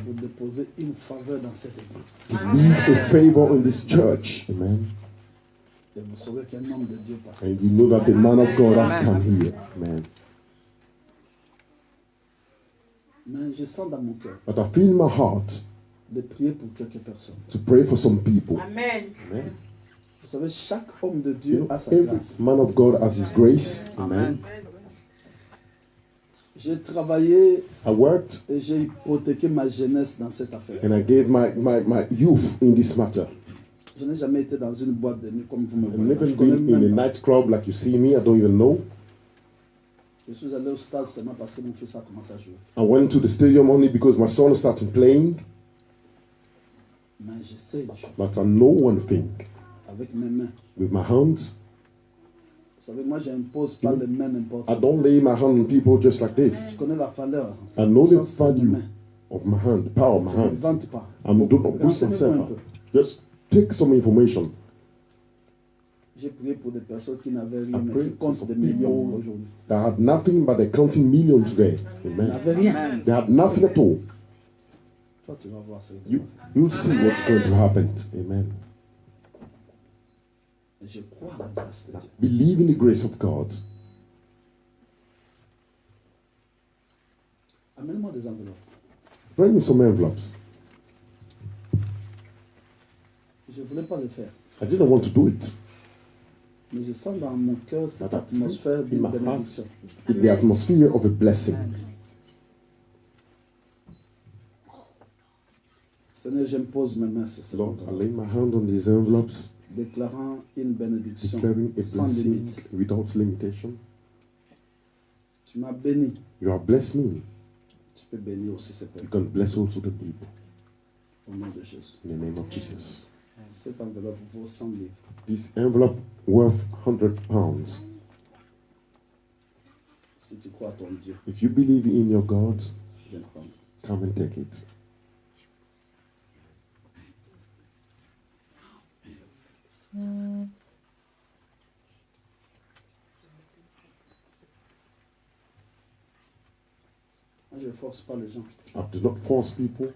pour déposer une faveur dans cette église. to leave a favor in this church. Amen. Et vous saurez qu'un homme de Dieu passe. And you know that the man of God has come here. Amen. Mais je sens dans mon cœur But I feel in my heart de prier pour quelques personnes. to pray for some people. Amen. Amen. Vous savez, chaque homme de You Dieu know, a sa every grâce. man of God has his grace. Amen. Amen. J'ai travaillé I worked et j'ai hypothéqué ma jeunesse dans cette affaire. and I gave my youth in this matter. Je n'ai jamais été dans une boîte de nuit comme vous me I've voyez. never Je connais been in a même pas. nightclub like you see me. I don't even know. Je suis allé au stade seulement parce que mon fils a commencé à jouer. I went to the stadium only because my son started playing. Mais j'essaie de jouer But I know one thing. avec mes mains. With my hands, Vous savez, moi, j'impose pas les mains n'importe I où. don't lay my hand on people just like this. Je connais la valeur. I know the puissance de mes value mains. of my hand, the power of my Je ne hands. vante pas. I don't boost Renseignez-vous un myself. peu. Just take some information. J'ai prié pour des personnes qui n'avaient rien, I mais pray qui comptent for des people millions aujourd'hui. They had nothing, but they're counting millions today. Ils Amen. n'avaient rien. They had nothing at all. Toi, tu vas voir ça. You'll see what's going to happen. Amen. Et je crois à la grâce de Dieu. Believe in the grace of God. Amène-moi des enveloppes. Bring me some envelopes. Je ne voulais pas le faire. I didn't want to do it. Mais je sens dans mon cœur cette But I atmosphère feel in d'une my heart bénédiction. in the atmosphere of a blessing. Seigneur, j'impose mes mains sur ces Lord, I enveloppes, lay my hand on these envelopes, déclarant une bénédiction declaring a sans blessing limite. without limitation. Tu m'as béni. You have blessed me. Tu peux bénir aussi ces You peuples. can bless also the people. Au nom de Jésus. In the name of Jesus. Cette enveloppe vaut 100 livres. This envelope worth £100. Si tu crois à ton Dieu, If you believe in your God, viens prendre. come and take it. Moi, je ne force pas les gens. I do not force people.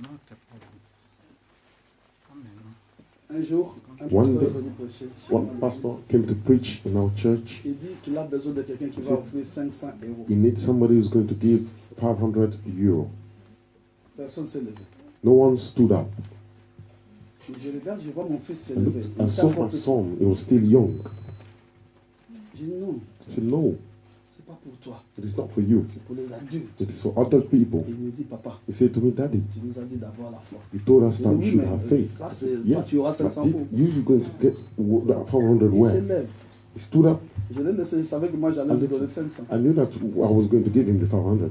Non, t'as pas vu. Ah, mais non. Un jour, un One pasteur est day, venu prêcher. One pastor came to preach in our church. Il dit qu'il a besoin de quelqu'un qui va offrir 500 euros. He needs somebody who's going to give €500. Personne ne s'est levé. No one stood up. Je regarde, je vois mon fils s'élever. I saw my son, he was still young. Je dis non. I said, no, c'est pas pour toi. it is not for you. C'est pour les adultes. It is for other people. Il me dit, papa, He said to me, Daddy, tu nous as dit d'avoir la foi. you told us Je that dis, we oui, should mais have faith. ça, c'est, toi, Yes, tu auras but 500 pots. you're going to get that 400 Il where? s'élève. He stood up. Je l'ai laissé, je savais que moi j'allais lui donner 500. I knew that I was going to give him the 500.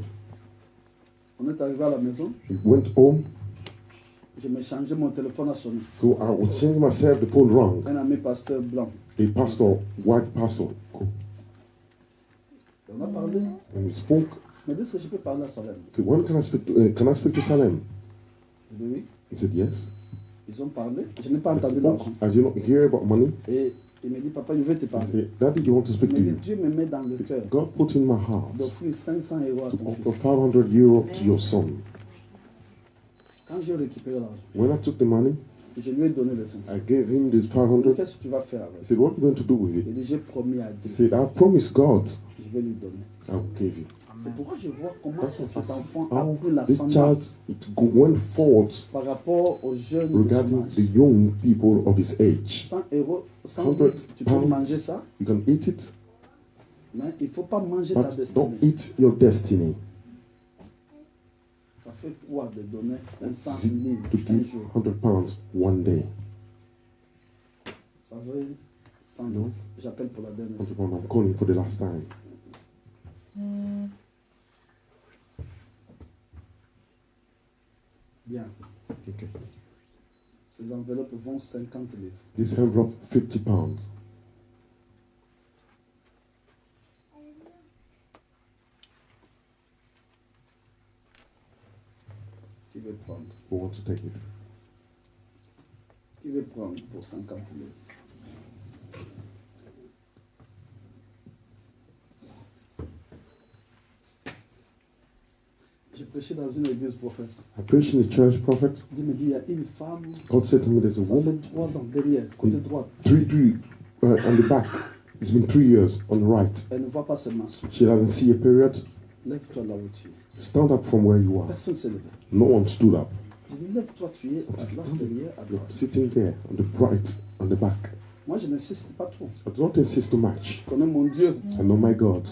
On est arrivé à la maison, He went home, je me changeais, mon téléphone a sonné. so I was changing myself, the phone rang. Un ami pasteur blanc. A pastor, white pastor, Et on a parlé. and he spoke. Mais est-ce que je peux parler à Salem? So when can I speak to Salem? Je dis oui. He said yes. Ils ont parlé. Je n'ai pas I entendu spoke. l'argent. As you not hear about money, Et il me dit, papa, je vais te I parler. said, Daddy, you want to Il speak me to dit, you? Dieu me met dans le cœur God put in my heart d'offrir 500 € à to ton offer fils. 500 euro to your son. Quand j'ai récupéré l'argent, When I took the money, je lui ai donné les 500. I gave him the 500. Qu'est-ce que tu vas faire I avec? said, what are you going to do with Il it? dit, j'ai promis à He Dieu, said, I promised God je vais lui donner. I will give you. C'est pourquoi je vois comment That's cet what enfant a how pris la this child semence went forward par rapport aux jeunes de son regarding âge. the young people of his age. 100 €, 100 100 livres, tu peux pounds. manger ça, You can eat it, mais il ne faut pas manger ta but destinée. don't eat your destiny. Ça fait quoi de donner un 100 To livres un give jour? 100 pounds one day. Ça veut 100 livres. J'appelle pour la dernière 100 fois. pounds, I'm calling for the last time. Bien. Okay. Ces enveloppes vont 50 livres. This envelope, 50 pounds. Qui veut prendre? Who wants to take it? Qui veut prendre pour 50 livres? J'ai prêché dans une église prophète. I preached in the church, prophet. Dieu me dit, il y a une femme, God said to me, there's a ça woman, fait 3 ans derrière, côté droit. three, on the back. It's been 3 years on the right. Elle ne voit pas ce mensuel. She doesn't see a period. Lève-toi là où tu es. Stand up from where you are. Personne ne s'est levé. No one stood up. Je dis, lève-toi, tu es là derrière, à You're droite. sitting there on the right, on the back. Moi, je n'insiste pas trop. I don't insist too much. Je connais mon Dieu. I know my God.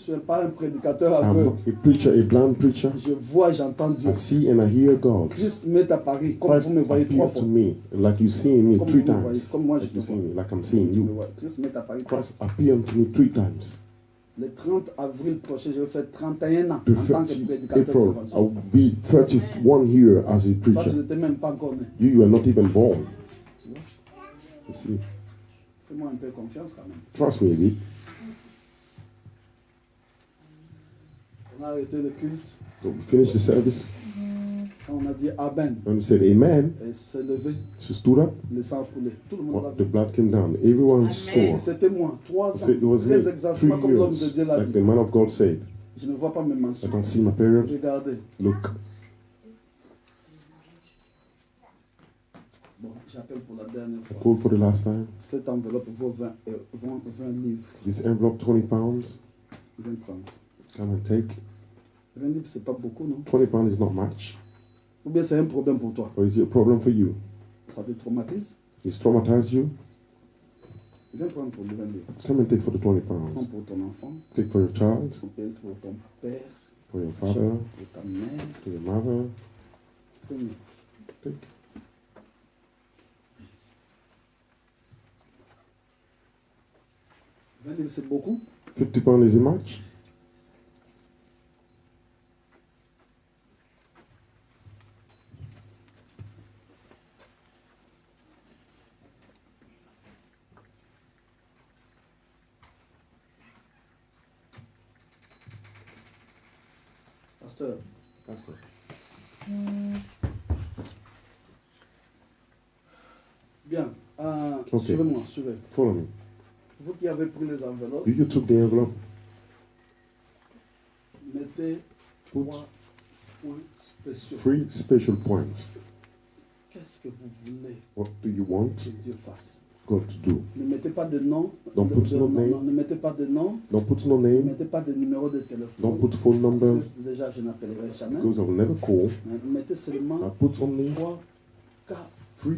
Je ne suis pas un prédicateur I'm aveugle. not a preacher, a blind preacher. Je vois, j'entends Dieu. I see and I hear God. Christ m'est apparu, comme Christ vous me voyez 3 appeared fois. to me like you see me Comme 3 vous me voyez, times. comme moi je Like you te see vois. me, like I'm seeing Tu me you. vois. Christ m'est apparu 3 Christ fois. appeared to me 3 times. Le 30 avril prochain, je vais faire 31 ans The en tant que 30th prédicateur April, d'évangile. I will be 31 here as a Toi, tu preacher. n'étais même pas encore né. You are not even born. Tu vois? You see, Fais-moi un peu confiance quand même. trust me a bit. On a arrêté le culte. So we finished the service. Quand on a dit Amen, When we said amen, et s'est levé, she stood up. le sang coulait. Tout le monde l'a The vu. blood came down. Everyone Et saw. c'était moi, 3 ans, It was me. très exactement 3 comme l'homme de years, Dieu l'a like dit. the man of God said. Je ne vois pas mes I mentions. don't see my period. Regardez. Look, Bon, j'appelle pour la dernière I fois. called for the last time. Cette enveloppe vaut 20 livres. This envelope, 20 pounds. Viens prendre. Come and take. 20 livres, c'est pas beaucoup, non? 20 pounds is not much. Ou bien c'est un problème pour toi? Or is it a problem for you? Ça te traumatise? It's traumatized you? Viens prendre pour les 20 livres. Come and take for the 20 Prends pounds. pour ton enfant, Take for your child, pour ton père, for your father, pour ta mère. for your mother. Prenez. Take. C'est beaucoup. 50 pounds is it much? Pasteur, bien. Ok. Suivez-moi, suivez. Follow me. Vous qui avez pris les enveloppes, You took the envelope. mettez 3 points spéciaux. 3 special points. Qu'est-ce que vous voulez What do you want que Dieu fasse? God to do? Ne mettez pas de nom. Don't put no name. Ne mettez pas de nom. Don't put no Ne name. mettez pas de numéro de téléphone. Don't put phone number. Parce que déjà, je n'appellerai jamais. Because I will never call. Mais mettez seulement I put only 3, 4, 3,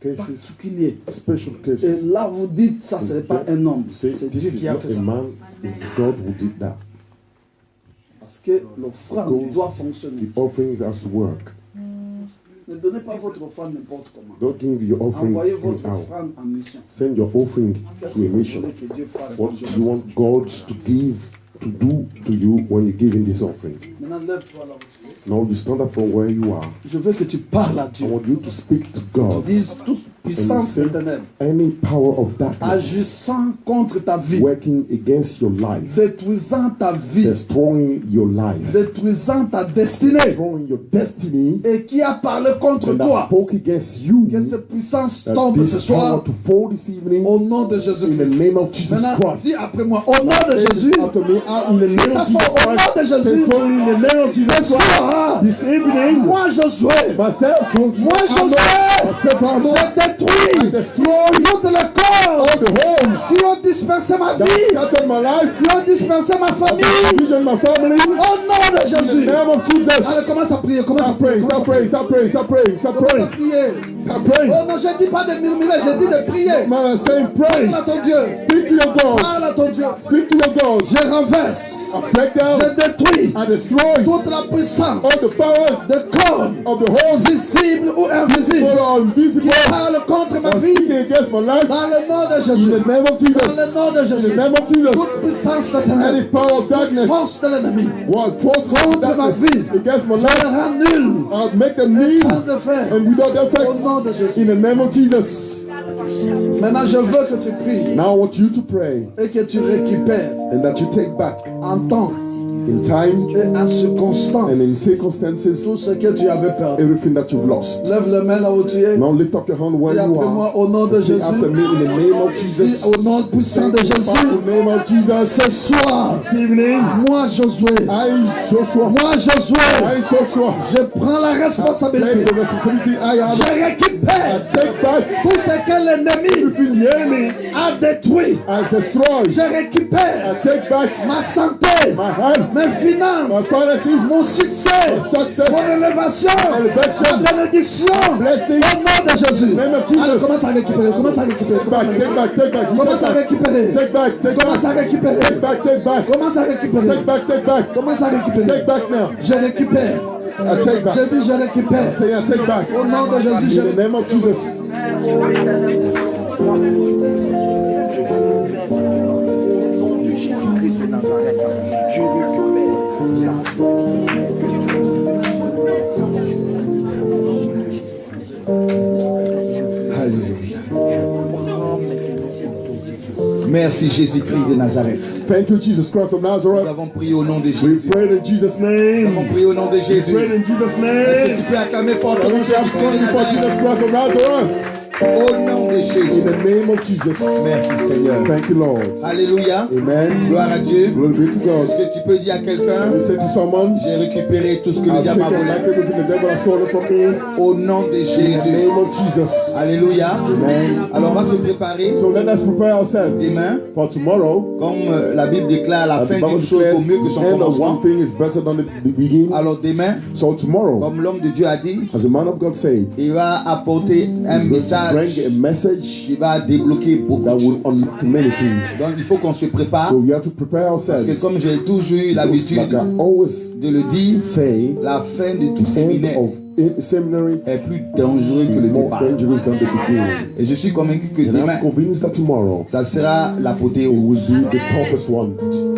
particuliers. Special cases. Et là, vous dites, ça, ce n'est pas un homme. C'est Dieu qui a fait ça. God who did that. Parce que l'offrande doit fonctionner. The offering has to work. Ne donnez pas votre offrande n'importe comment. Don't give your offering Envoyez votre offrande en mission. Send your offering to a mission. What do you want God to give, to do to you when you give in this offering? Maintenant, lève-toi là où tu es. Now you stand up from where you are. Je veux que tu parles à Dieu. I want you to speak to God. Tu dises toute puissance éternelle Any power of darkness agissant contre ta vie, working against your life, détruisant ta vie, destroying your life, détruisant ta destinée, destroying your destiny, et qui a parlé contre and that toi, spoke against you, que cette puissance that tombe ce this power soir to fall this evening au nom de in the Jésus-Christ. name of Jesus Maintenant, Christ. dis après moi, au nom de Jésus, After me, in the name ça of fait Jesus au nom Christ. de Jésus, Say, in the name of Jesus ce soir, Christ. This evening, moi Josué, myself, moi Josué, je détruis tout le corps all the homes qui ont dispersé ma that vie, scattered my life, qui ont dispersé ma famille, division my family. au nom de In the Jésus. name of Jesus. Allez, commence à prier, commence à Stop prier, praying, stop praying, stop praying, stop praying, stop commence à praying, prier. stop praying. Oh non, je ne dis pas de murmurer, je dis de prier. Man, I'm saying pray. Parle à ton Dieu. Speak to your Parle God. à ton Dieu. Speak to your God. Je renverse, I break down je détruis and destroy toute la puissance all the powers de corps of the whole visible ou invisible people are invisible qui parle contre ma are vie. speaking against my life. Dans le nom de In Jésus. the name of Dans le Jesus. nom de In the Jésus. name of Jesus. Toute puissance Any satanique, power of darkness, force de l'ennemi, what force of contre ma darkness vie, against my je life, le rends nul I'll make them et leave sans effet. and without Au effect. nom de Jésus. In the name of Jesus. Maintenant, je veux que tu pries Now I want you to pray et que tu récupères and that you take back en temps in time et en circonstance and in circumstances tout ce que tu avais perdu. everything that you've lost. Lève le main là où tu es. Now lift up your hand where Dis you après are. moi au nom de And say Jésus. after me in the name of Dis Jesus. au nom puissant de In Jésus. the name of Jesus. Ce soir, This evening, moi Josué, Joshua, moi Josué, Joshua, je prends la take responsabilité. the responsibility I have. Je récupère Take back tout ce que l'ennemi everything the enemy a détruit. has destroyed. Je récupère Take back ma santé, my health, mes my finances, finances, mon succès, success, mon élévation, ma bénédiction. blessing. Au nom de Jésus. Name of Jesus. Allez, commence à récupérer, commence à récupérer, commence à Take back, take back, Commence à récupérer. take back, take Commence à back, récupérer. take back, take back, Commence à récupérer. take back, take back, Commence à récupérer. take back now. Je récupère. Take back. Je dis je récupère. Say I take back. Au nom de Jésus, je In the name of Jesus. De Jésus-Christ de Nazareth, je Alléluia. Merci Jésus-Christ de Nazareth. Thank you, Jesus Christ of Nous Nazareth. avons prié au nom de We Jésus. pray in Jesus' Nous name. avons prié au nom de We Jésus. pray in Jesus' Est-ce que name. tu peux acclamer I fortement wish I'm praying for Jésus-Christ Jesus Christ of Nazareth. au nom de In Jésus. the name of Jesus. Merci Seigneur. Thank you, Lord. Alléluia. Amen. Gloire à Dieu. Glory be to God. Est-ce que tu peux dire à quelqu'un, You say to someone, j'ai récupéré tout ce que le I've diable m'a taken back volé everything the devil has stolen from me. au nom de In the Jésus. name of Jesus. Alléluia. Amen. Alors on va se préparer So let us prepare ourselves demain. for tomorrow. Comme la Bible déclare, la The fin Bible d'une chose declares vaut mieux que son the end of commencement. one thing is better than the beginning. Alors demain, So tomorrow, comme l'homme de Dieu a dit, as the man of God said, il va apporter un he's going to message bring a message qui va débloquer beaucoup that de will choses. unlock many things. Donc il faut qu'on se prépare. So we have to prepare Parce que ourselves. comme j'ai toujours eu l'habitude Like I always de le dire, say, la fin de tout the end séminaire of seminary est plus dangereux que is le more départ. dangerous than the beginning. Et je suis convaincu que And demain, I'm convinced that tomorrow ça sera it will l'apothéose. be the toughest one.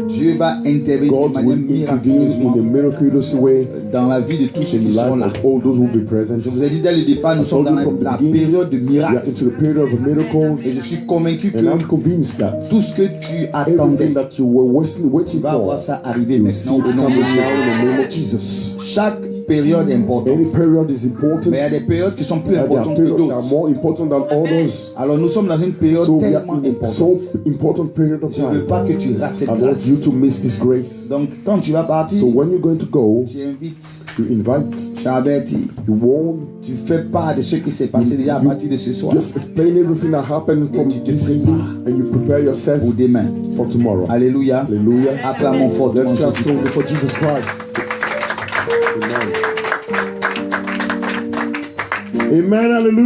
Dieu va intervenir de God manière will intervene miraculeusement in a miraculous way dans la vie de tous ceux in qui the sont life là. of all those who will be present. Je vous ai dit dès le départ, nous I sommes told dans you from the la beginning, période de we are miracle. into the period of a miracle, Et je suis convaincu and I'm que convinced that tout ce que tu attendais, everything that you were waiting tu vas voir for, ça arriver you will see maintenant it au nom coming de now Jésus. in the name of Jesus. Chaque période est importante. Any period is important. Mais il y a des périodes qui sont plus There are importantes que periods that are d'autres. more important than others. Alors nous sommes dans une période So we are tellement in a importante. so important period of Je ne veux time. pas que tu rates cette I want grâce. you to miss this grace. Donc quand tu vas partir, So when you're going to go, tu invites, you invite, tu avertis, you warn, tu fais part de ce qui s'est passé déjà à partir de ce soir just explain everything that happened from tu te this prépares. evening, and you prepare yourself pour demain. for tomorrow. Alléluia. Hallelujah. Acclamons fortement Let's clap Jésus. strongly for Jesus Christ. Amen. Amen. Hallelujah.